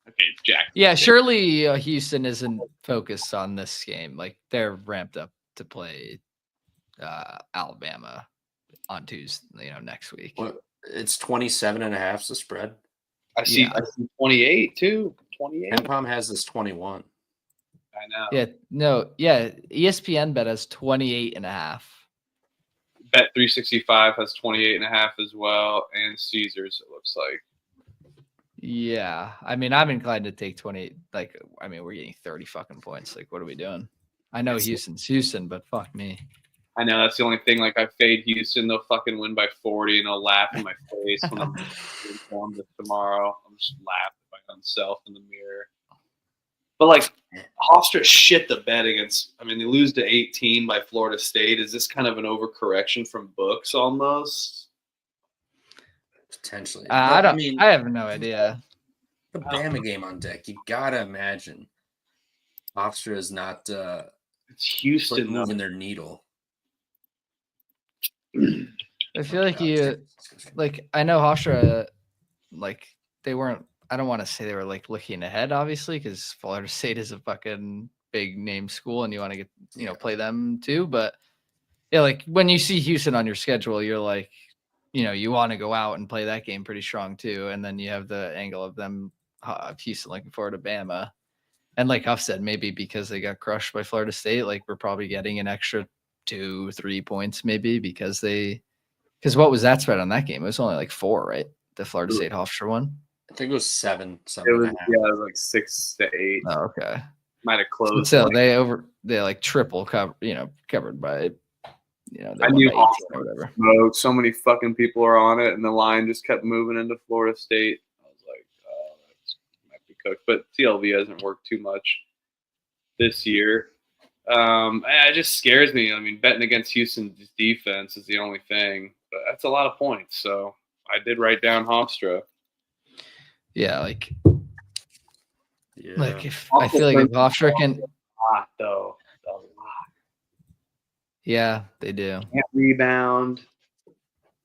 it's Jack. Yeah, surely Houston isn't focused on this game. Like they're ramped up to play Alabama on Tuesday, next week. What? It's 27.5 the spread. I see 28 too. 28. KenPom has this 21. I know. Yeah, no, yeah. ESPN bet has 28.5. Bet 365 has 28.5 as well, and Caesars, it looks like. Yeah, I mean, I'm inclined to take 28. Like, I mean, we're getting 30 fucking points. Like, what are we doing? I know Houston's Houston, but fuck me. I know that's the only thing. Like, I fade Houston, they'll fucking win by 40, and they'll laugh in my face when I'm informed this tomorrow. I'm just laughing. himself in the mirror. But like Hofstra shit the bed against. I mean, they lose to 18 by Florida State. Is this kind of an overcorrection from books almost? Potentially. I have no idea. The Bama game on deck. You gotta imagine. Hofstra is not It's Houston moving their needle. I feel like I know Hofstra, like they weren't. I don't want to say they were like looking ahead, obviously, because Florida State is a fucking big name school, and you want to get play them too. But yeah, like when you see Houston on your schedule, you're like, you want to go out and play that game pretty strong too. And then you have the angle of them, Houston looking forward to Bama, and like Huff said, maybe because they got crushed by Florida State, like we're probably getting an extra 2-3 points maybe because what was that spread on that game? It was only like 4, right? The Florida State Hofstra one. I think it was 7. It was like 6 to 8. Oh, okay. Might have closed. So they like triple covered by, I knew or whatever. So many fucking people are on it, and the line just kept moving into Florida State. I was like, oh, that might be cooked. But TLV hasn't worked too much this year. It just scares me. I mean, betting against Houston's defense is the only thing, but that's a lot of points. So I did write down Hofstra. Yeah, if I feel like if Hofstra can, a lot though, a lot. Yeah, they do. Can't rebound.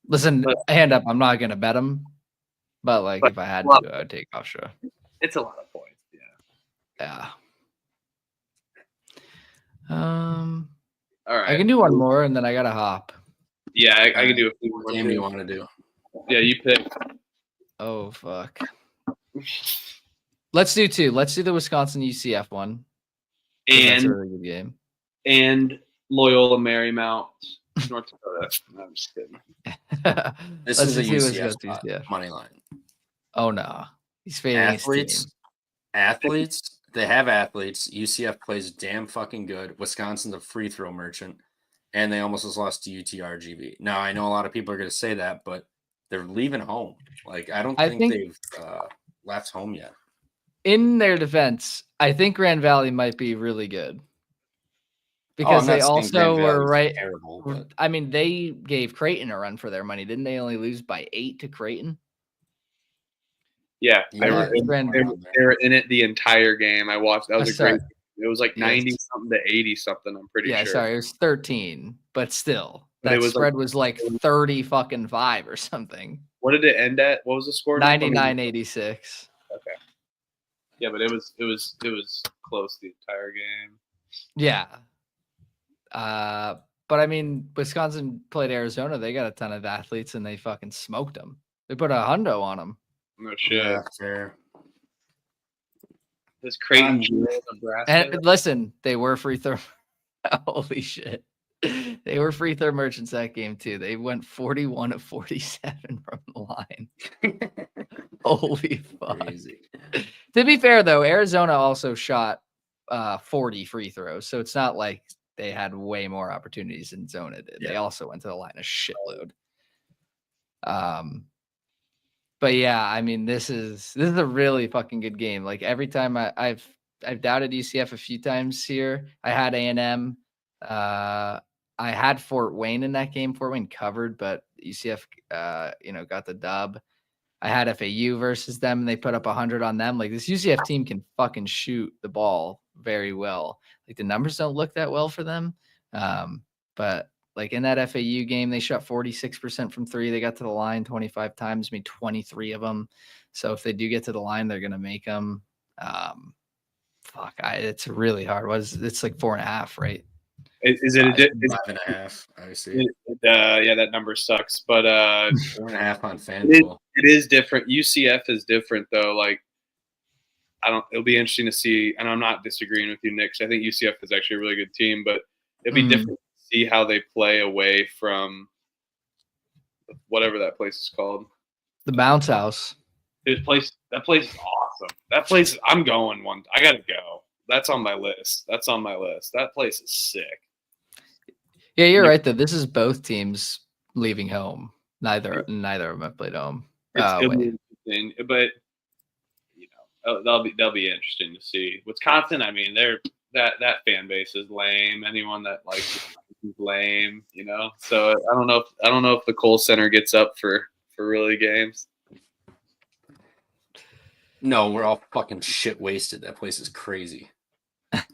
Listen, hand up. I'm not gonna bet them, but if I had to, I would take Hofstra. It's a lot of points. Yeah. All right. I can do one more, and then I gotta hop. Yeah, I can do a few more. What game do you want to do? Yeah, you pick. Oh fuck. Let's do 2. Let's do the Wisconsin UCF one. That's a really good game. And Loyola Marymount, North Dakota. No, I'm just kidding. This is a UCF money line. Oh no, he's fading. Athletes. They have athletes. UCF plays damn fucking good. Wisconsin's a free throw merchant, and they almost just lost to UTRGV. Now I know a lot of people are going to say that, but they're leaving home. Like I don't think they've left home yet. In their defense, I think Grand Valley might be really good because they also were right. Terrible, but... I mean, they gave Creighton a run for their money. Didn't they only lose by 8 to Creighton? Yeah, they were in it the entire game. I watched. That was a great. It was like 90 something to 80 something. I'm pretty sure. Yeah, sorry, it was 13, but still, that spread was like 30 fucking 5 or something. What did it end at? What was the score? 99-86. Okay. Yeah, but it was close the entire game. Yeah. But I mean, Wisconsin played Arizona. They got a ton of athletes, and they fucking smoked them. They put a hundo on them. No shit. Yeah, fair. This Creighton, Nebraska. And listen, they were free throw. Holy shit. They were free throw merchants that game too. They went 41 of 47 from the line. Holy fuck. Crazy. To be fair though, Arizona also shot 40 free throws. So it's not like they had way more opportunities than Zona did. Yeah. They also went to the line a shitload. But yeah, I mean, this is a really fucking good game. Like every time I've doubted UCF a few times here. I had A&M. I had Fort Wayne in that game. Fort Wayne covered, but UCF, got the dub. I had FAU versus them, and they put up 100 on them. Like this UCF team can fucking shoot the ball very well. Like the numbers don't look that well for them, but. Like in that FAU game, they shot 46% from 3. They got to the line 25 times, made 23 of them. So if they do get to the line, they're going to make them. It's really hard. It's like 4.5, right? Is it 5.5? I see. Yeah, that number sucks. But 4.5 on FanDuel. It is different. UCF is different though. Like it'll be interesting to see. And I'm not disagreeing with you, Nick. I think UCF is actually a really good team, but it'll be different. See how they play away from whatever that place is called. The Bounce House. That place is awesome. That place, I'm going one. I gotta go. That's on my list. That place is sick. Yeah, you're right though. This is both teams leaving home. Neither of them have played home. It'll be interesting, but they'll be interesting to see. Wisconsin, I mean, that fan base is lame. Anyone that likes it is lame, you know. So I don't know if the Kohl Center gets up for really games. No, we're all fucking shit wasted. That place is crazy. I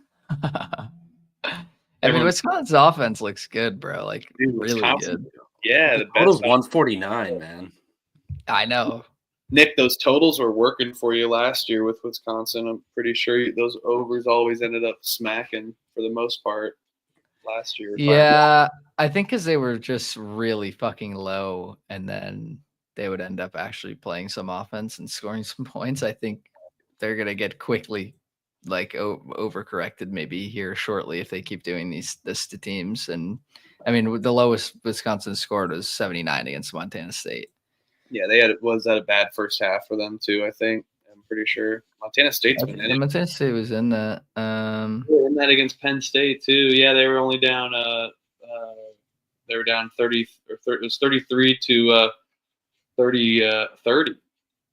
mean, Wisconsin's offense looks good, bro. Like, Dude, really Wisconsin, good. Yeah, the total's 149, man. I know. Nick, those totals were working for you last year with Wisconsin. I'm pretty sure those overs always ended up smacking for the most part last year. Yeah, I think because they were just really fucking low, and then they would end up actually playing some offense and scoring some points. I think they're gonna get quickly like overcorrected maybe here shortly if they keep doing this to teams. And I mean, the lowest Wisconsin scored was 79 against Montana State. Yeah, was that a bad first half for them too, I think. I'm pretty sure. Montana State's been in it. Montana State was in that. In that against Penn State too. Yeah, they were only down they were down 30 or 30, it was 33 to 30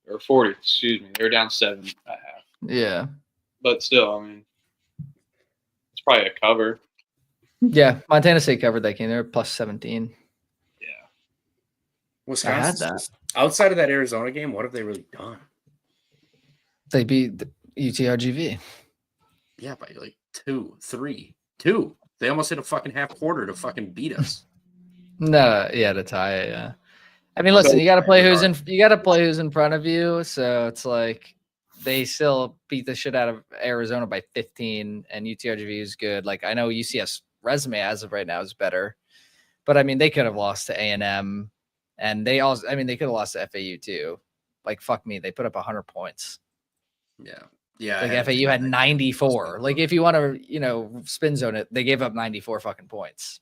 or 40, excuse me. They were down 7.5. Yeah. But still, I mean, it's probably a cover. Yeah, Montana State covered that game. They were plus 17. Yeah. Wisconsin. I had that. Outside of that Arizona game, what have they really done? They beat the UTRGV. Yeah, by like 2. They almost hit a fucking half quarter to fucking beat us. No, yeah, to tie it. Yeah. I mean, listen, you got to play who's in front of you. So it's like they still beat the shit out of Arizona by 15, and UTRGV is good. Like, I know UCF's resume as of right now is better, but I mean, they could have lost to A&M, and they could have lost to FAU too. Like, fuck me, they put up 100 points. Yeah. Yeah. Like FAU had 94. Like, if you want to, spin zone it, they gave up 94 fucking points.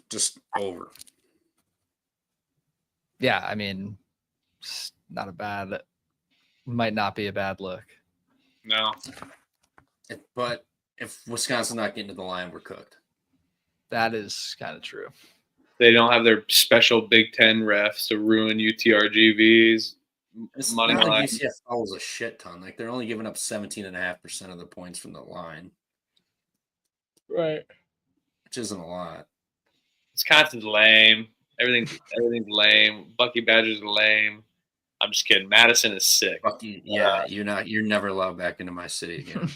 Just over. Yeah, I mean, might not be a bad look. No. But if Wisconsin's not getting to the line, we're cooked. That is kind of true. They don't have their special Big Ten refs to ruin UTRGV's money not line. like UCF fouls a shit ton. Like, they're only giving up 17.5% of the points from the line. Right. Which isn't a lot. Wisconsin's lame. Everything's lame. Bucky Badgers are lame. I'm just kidding. Madison is sick. Bucky, yeah, you're never allowed back into my city again.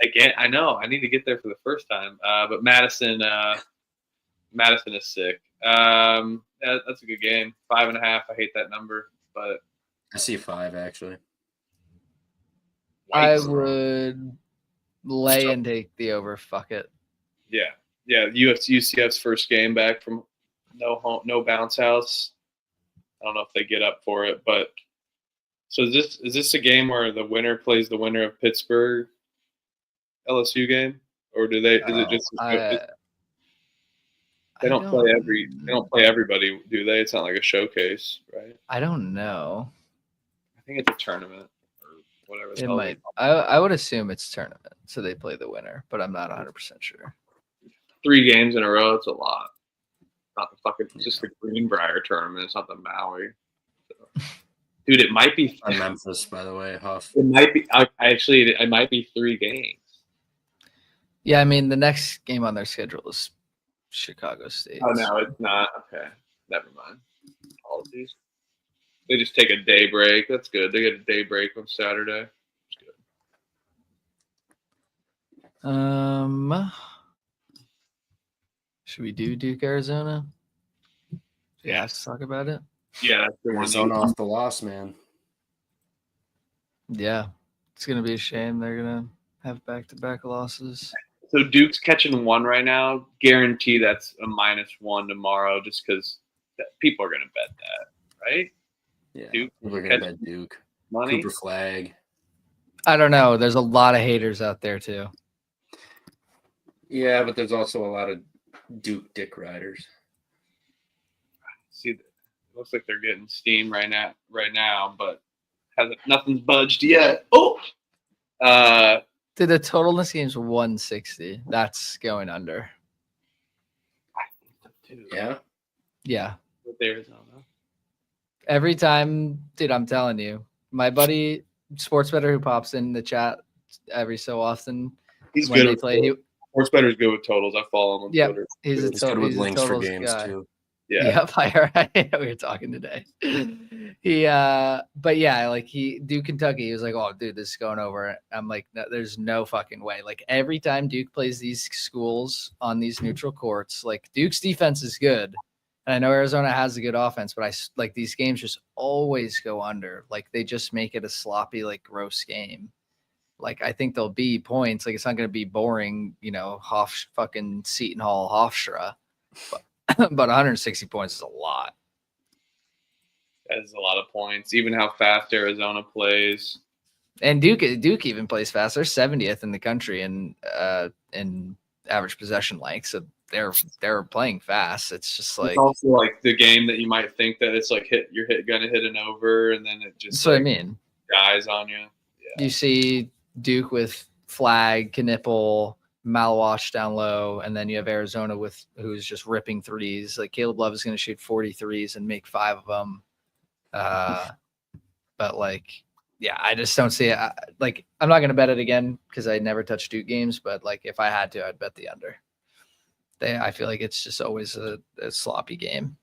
Again, I know. I need to get there for the first time. But Madison is sick. That's a good game. 5.5. I hate that number, but I see 5 actually. I would lay and take the over. Fuck it. Yeah. UCF's first game back from no bounce house. I don't know if they get up for it, but so is this a game where the winner plays the winner of Pittsburgh LSU game, or do they? Is it just? They don't play everybody, do they? It's not like a showcase, right? I don't know. I think it's a tournament or whatever. It might. I would assume it's tournament, so they play the winner, but I'm not 100% sure. 3 games in a row, it's a lot. Not the fucking just the Greenbrier tournament. It's not the Maui. So. Dude, it might be Memphis, by the way, Huff. It might be. It might be 3 games. Yeah, I mean the next game on their schedule is Chicago State. Oh no, it's not. Okay, never mind. Apologies. They just take a day break. That's good. They get a day break on Saturday. It's good. Should we do Duke, Arizona? Yeah, let's talk about it. Yeah, that's the Arizona off the loss, man. Yeah, it's gonna be a shame. They're gonna have back-to-back losses. So Duke's catching 1 right now. Guarantee that's a -1 tomorrow, just because people are gonna bet that, right? Yeah, Duke. We're gonna bet Duke. Money. Cooper Flag. I don't know. There's a lot of haters out there too. Yeah, but there's also a lot of Duke dick riders. See, it looks like they're getting steam right now, but nothing's budged yet. Oh, Dude, the total in this game is 160. That's going under. Yeah. Yeah. With Arizona. Every time, dude, I'm telling you, my buddy sports better who pops in the chat every so often. He's when good. they play. Sports better's good with totals. I follow him on Twitter. He's good with links for totals games guy. too. Yeah. Yep, we were talking today. But yeah, like Duke Kentucky, he was like, "Oh, dude, this is going over." I'm like, no, "There's no fucking way." Like every time Duke plays these schools on these neutral courts, like Duke's defense is good, and I know Arizona has a good offense, but like these games just always go under. Like they just make it a sloppy, like gross game. Like I think there'll be points. Like it's not going to be boring, fucking Seton Hall Hofstra, but 160 points is a lot. That is a lot of points. Even how fast Arizona plays. And Duke even plays fast. They're 70th in the country in average possession length. So they're playing fast. It's just like it's also like the game that you might think that it's like gonna hit an over, and then it just that's what I mean. Dies on you. Yeah. You see Duke with Flag, Knipple, Malwash down low, and then you have Arizona who's just ripping threes. Like Caleb Love is going to shoot 43s and make 5 of them. But like, yeah, I just don't see it. Like, I'm not going to bet it again because I never touch Duke games. But like, if I had to, I'd bet the under. I feel like it's just always a sloppy game.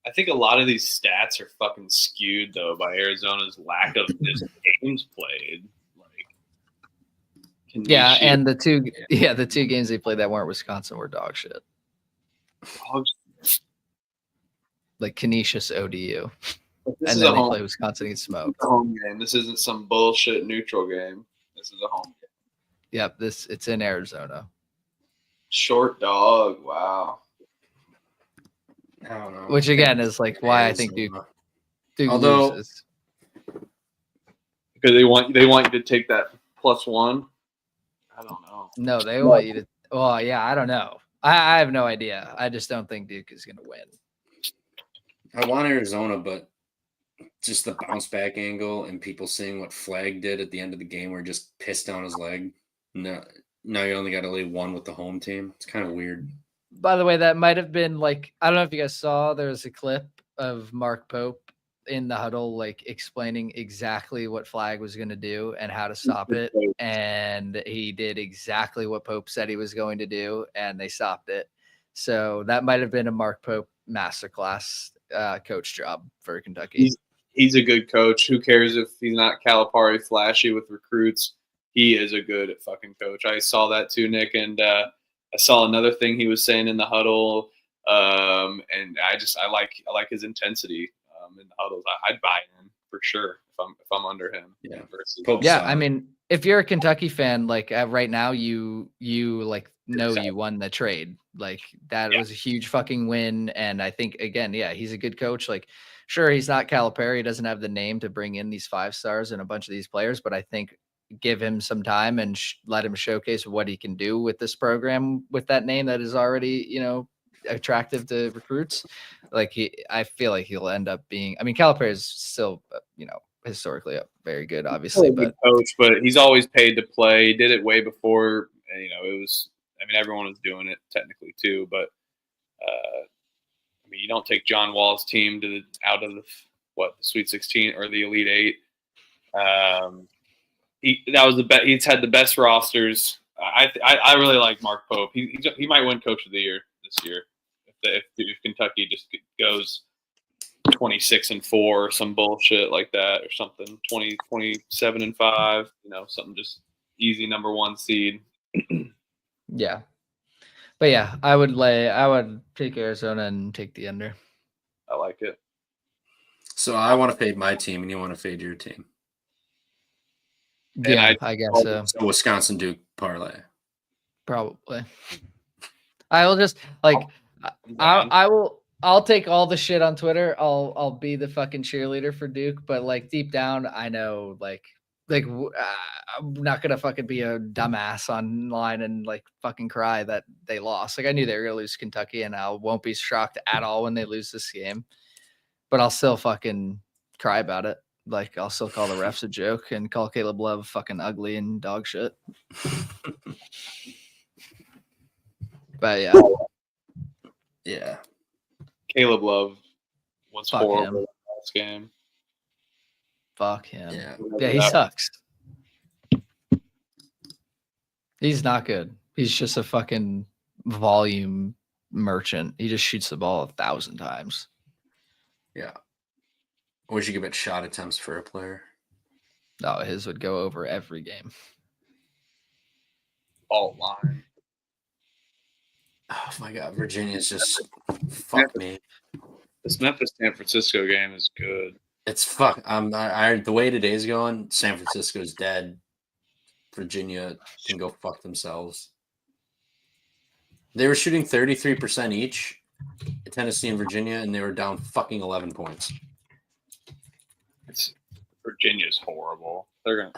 I think a lot of these stats are fucking skewed though by Arizona's lack of just games played. Yeah, and the two games they played that weren't Wisconsin were dog shit. Like Canisius ODU. And then they play Wisconsin and smoke. Home game. This isn't some bullshit neutral game. This is a home game. Yep, it's in Arizona. Short dog. Wow. I don't know. Which again is like why I think Duke loses. Because they want you to take that +1. I don't know. No, they want you to. Well, yeah, I don't know. I have no idea. I just don't think Duke is going to win. I want Arizona, but just the bounce back angle and people seeing what Flag did at the end of the game where he just pissed down his leg. No, now you only got to lay 1 with the home team. It's kind of weird. By the way, that might have been like, I don't know if you guys saw, there was a clip of Mark Pope in the huddle, like explaining exactly what Flag was going to do and how to stop it. And he did exactly what Pope said he was going to do, and they stopped it. So that might have been a Mark Pope masterclass coach job for Kentucky. He's a good coach. Who cares if he's not Calipari flashy with recruits? He is a good fucking coach. I saw that too, Nick. And I saw another thing he was saying in the huddle. And I like his intensity in the huddles. I'd buy in for sure if I'm under him. Yeah. Yeah. I mean, if you're a Kentucky fan, like right now, you like know you won the trade. Like that was a huge fucking win. And I think again, yeah, he's a good coach. Like, sure, he's not Calipari. He doesn't have the name to bring in these 5 stars and a bunch of these players, but I think give him some time and let him showcase what he can do with this program with that name that is already, attractive to recruits. Like I feel like he'll end up being, I mean, Calipari is still, historically very good, obviously, but coach, but he's always paid to play. He did it way before, it was, everyone was doing it technically too, but you don't take John Wall's team out of the Sweet 16 or the Elite 8. That was the best. He's had the best rosters. I really like Mark Pope. He might win Coach of the Year this year if Kentucky just goes 26-4 or some bullshit like that or something. 27-5. Something just easy number 1 seed. Yeah. But yeah, I would take Arizona and take the under. I like it. So I want to fade my team and you want to fade your team. Yeah, I guess so. So Wisconsin Duke parlay. Probably. I will just I'll take all the shit on Twitter. I'll be the fucking cheerleader for Duke, but like deep down I know I'm not gonna fucking be a dumbass online and like fucking cry that they lost. Like I knew they were gonna lose Kentucky, and I won't be shocked at all when they lose this game. But I'll still fucking cry about it. Like I'll still call the refs a joke and call Caleb Love fucking ugly and dog shit. But yeah. Caleb Love was horrible last game. Fuck him. Yeah. He sucks. He's not good. He's just a fucking volume merchant. He just shoots the ball 1,000 times. Yeah. I wish you could bet shot attempts for a player. No, his would go over every game. All line. Oh my God, Virginia's just fuck me. This Memphis San Francisco game is good. It's fuck. The way today's going, San Francisco's dead. Virginia can go fuck themselves. They were shooting 33% each, Tennessee and Virginia, and they were down fucking 11 points. Virginia's horrible. They're gonna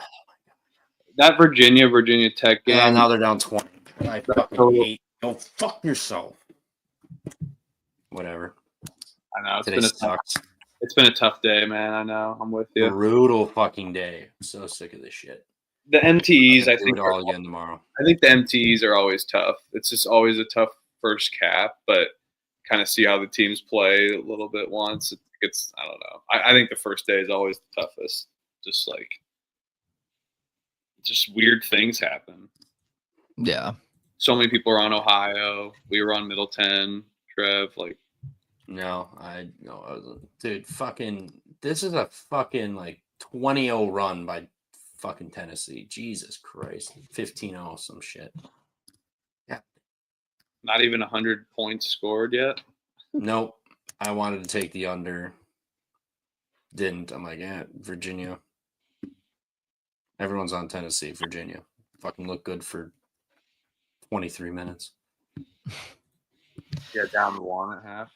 that Virginia Tech game. Yeah, now they're down 20. I fucking hate. Go fuck yourself. Whatever. I know Today sucks. It's been a tough day, man. I know. I'm with you. Brutal fucking day. I'm so sick of this shit. The MTEs, I think, do it all again tomorrow. I think the MTEs are always tough. It's just always a tough first cap, but kind of see how the teams play a little bit once. It's I don't know. I think the first day is always the toughest. Just weird things happen. Yeah. So many people are on Ohio. We were on Middleton. Trev, like. No, I wasn't. Dude, fucking. This is a fucking like 20-0 run by fucking Tennessee. Jesus Christ. 15-0 some shit. Yeah. Not even 100 points scored yet? Nope. I wanted to take the under. Didn't. I'm like, yeah, Virginia. Everyone's on Tennessee. Virginia. Fucking look good for 23 minutes. Yeah, down 1.5.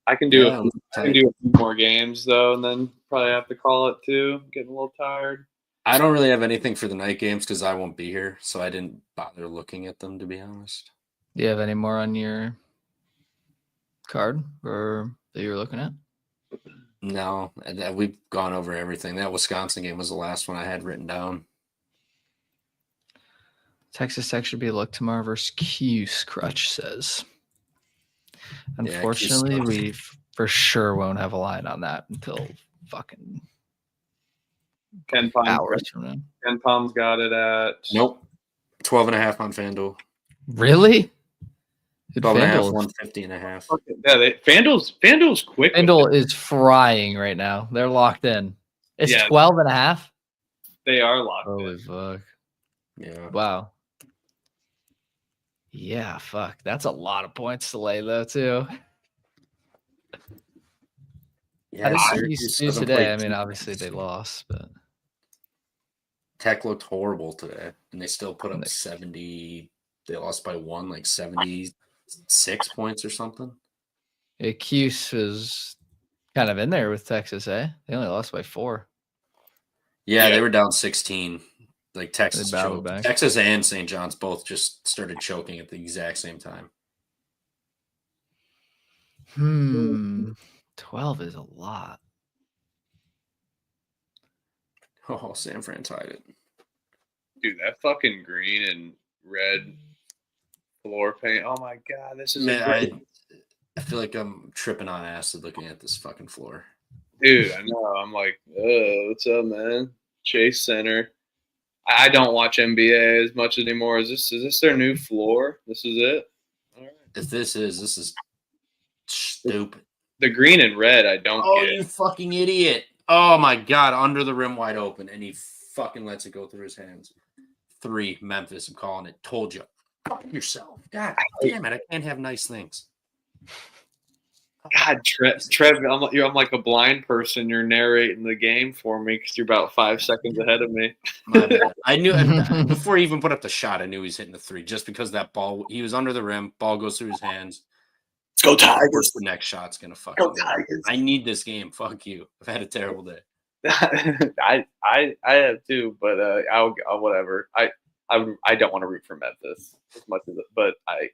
I can do a few more games though, and then probably have to call it too. Getting a little tired. I don't really have anything for the night games because I won't be here, so I didn't bother looking at them, to be honest. Do you have any more on your card or that you were looking at? No, we've gone over everything. That Wisconsin game was the last one I had written down. Texas Tech should be a look tomorrow versus Cuse, Crutch says. Unfortunately, we for sure won't have a line on that until fucking Ken Palm, hours from now. Ken Palm's got it at Nope. 12.5 on FanDuel. Really? 12.5, 150.5. Yeah, FanDuel's quick. FanDuel is frying right now. They're locked in. It's 12.5. They are locked Holy in. fuck. Yeah. Wow. Yeah, fuck. That's a lot of points to lay though, too. Yeah, How did you do today? I mean, obviously they lost, but Tech looked horrible today, and they still put up 70. They lost by 1, like 76 points or something. yeah, Cuse was kind of in there with Texas, eh? They only lost by 4. Yeah, they were down 16. Like Texas They battled choked. back. Texas and St. John's both just started choking at the exact same time. 12 is a lot. Oh, San Fran tied it. Dude, that fucking green and red floor paint. Oh my god, this is Man, I feel like I'm tripping on acid looking at this fucking floor. dude. I know. I'm like, what's up, man? Chase Center. I don't watch NBA as much anymore. Is this their new floor? This is it. All right. If this is stupid. The green and red, I don't Oh, get. you fucking idiot. Oh my god, under the rim wide open, and he fucking lets it go through his hands. 3, Memphis, I'm calling it. Told you. Fuck yourself. God damn it, I can't have nice things. God, Trev, I'm like a blind person. You're narrating the game for me because you're about 5 seconds ahead of me. My bad. I knew before he even put up the shot, I knew he was hitting the 3 just because that ball, he was under the rim, ball goes through his hands. Let's go Tigers. The next shot's gonna fucking Go Tigers. I need this game. Fuck you. I've had a terrible day. I have too, but I'll whatever. I don't want to root for Memphis as much as it, but I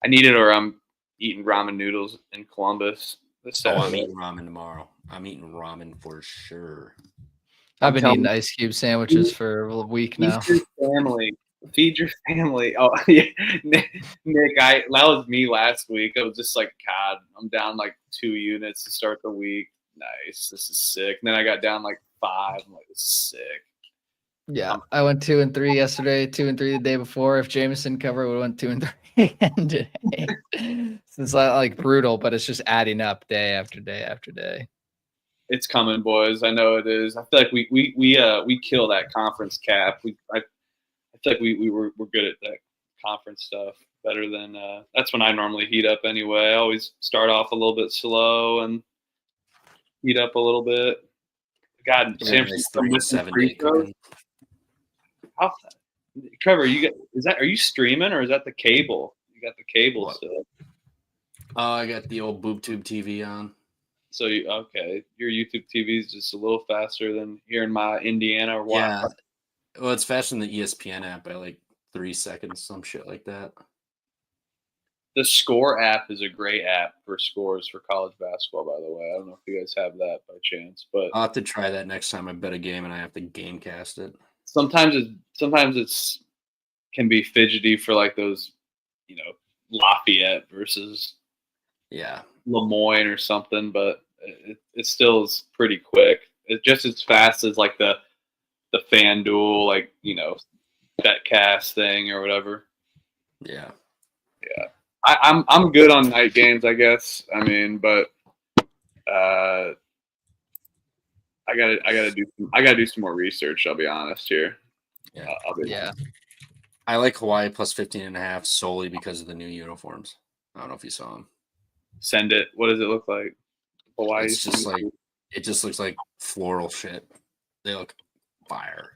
need it, or I'm eating ramen noodles in Columbus. I'm eating ramen tomorrow. I'm eating ramen for sure. I've been eating ice cube sandwiches for a week now. Feed your family. Oh, yeah. Nick, that was me last week. I was just like, God, I'm down like 2 units to start the week. nice. This is sick. And then I got down like 5. I'm like, this is sick. Yeah, I went 2 and 3 yesterday, 2 and 3 the day before. If Jameson covered, we went 2 and 3 again today. So it's not like brutal, but it's just adding up day after day after day. It's coming, boys. I know it is. I feel like we kill that conference cap. I feel like we're good at that conference stuff better than that's when I normally heat up anyway. I always start off a little bit slow and heat up a little bit. God, San Francisco free throws. How, Trevor, are you streaming or is that the cable? You got the cable still. Oh, I got the old BoobTube TV on. So okay, your YouTube TV is just a little faster than here in my Indiana or what? Yeah. Well, it's faster than the ESPN app by like 3 seconds, some shit like that. The Score app is a great app for scores for college basketball, by the way. I don't know if you guys have that by chance, but I'll have to try that next time I bet a game and I have to gamecast it. Sometimes it's can be fidgety for like those, Lafayette versus Lemoyne or something, but it still is pretty quick. It's just as fast as like the FanDuel, like, BetCast thing or whatever. Yeah. Yeah. I'm good on night games, I guess. I mean, but I gotta do some more research. I'll be honest here. Yeah. I like Hawaii plus 15.5 solely because of the new uniforms. I don't know if you saw them. Send it. What does it look like? Hawaii. It's just like it just looks like floral shit. They look fire.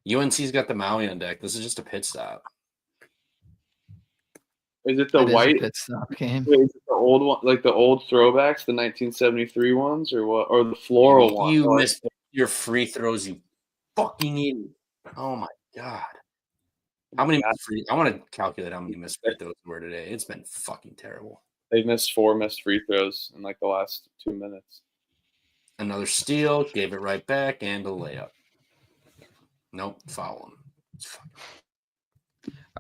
UNC's got the Maui on deck. This is just a pit stop. Is it the white pit stop game? Wait, is it the old one, like the old throwbacks, the 1973 ones, or what? Or the floral one? You missed your free throws, you fucking idiot! Oh my god! How many? I want to calculate how many missed free throws were today. It's been fucking terrible. They've missed 4 missed free throws in like the last 2 minutes. Another steal, gave it right back, and a layup. Nope, foul him.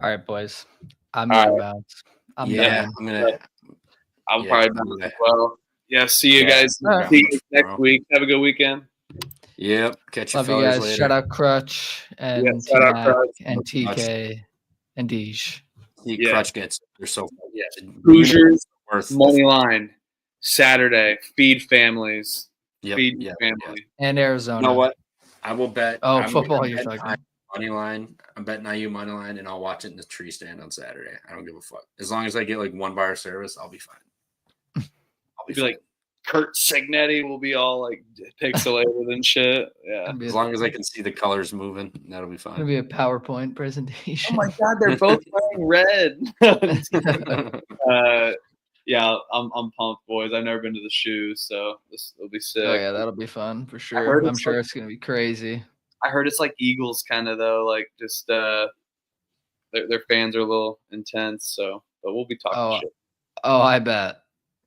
All right, boys. I'm done. I'll probably be as well. Yeah, see you guys. See you next week. Have a good weekend. Yep. Catch you guys later. Shout out Crutch and and TK and Deej. Crutch gets. They're so Hoosiers money line Saturday. Feed families. Feed family. And Arizona. You know what? I will bet. Oh, football! You're talking money line. I'm betting IU money line, and I'll watch it in the tree stand on Saturday. I don't give a fuck. As long as I get like 1 bar service, I'll be fine. I'll be like Kurt Signetti will be all like pixelated and shit. Yeah. As long as I can see the colors moving, that'll be fine. It'll be a PowerPoint presentation. Oh my god, they're both wearing red. Yeah, I'm pumped, boys. I've never been to the shoes, so this will be sick. Oh yeah, that'll be fun for sure. I'm sure it's gonna be crazy. I heard it's like Eagles kind of though, like just their fans are a little intense, so but we'll be talking shit. Oh, I bet.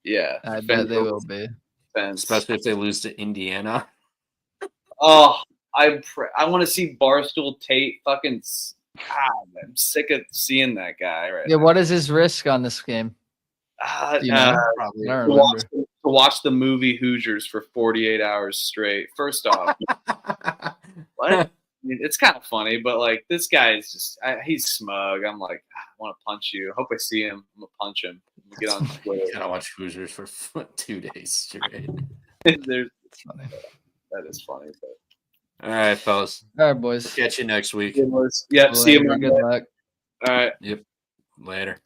Yeah, I bet they will be. Especially if they lose to Indiana. Oh, I want to see Barstool Tate fucking. I'm sick of seeing that guy right now. What is his risk on this game? Probably to watch the movie Hoosiers for 48 hours straight. First off, what? I mean, it's kind of funny, but like this guy is just he's smug. I'm like, I want to punch you. I hope I see him. I'm gonna punch him. Get on Twitter. Gotta watch Hoosiers for 2 days straight. That is funny. But... All right, fellas. All right, boys. Catch you next week. Yeah, see you. Good luck. All right. Yep. Later.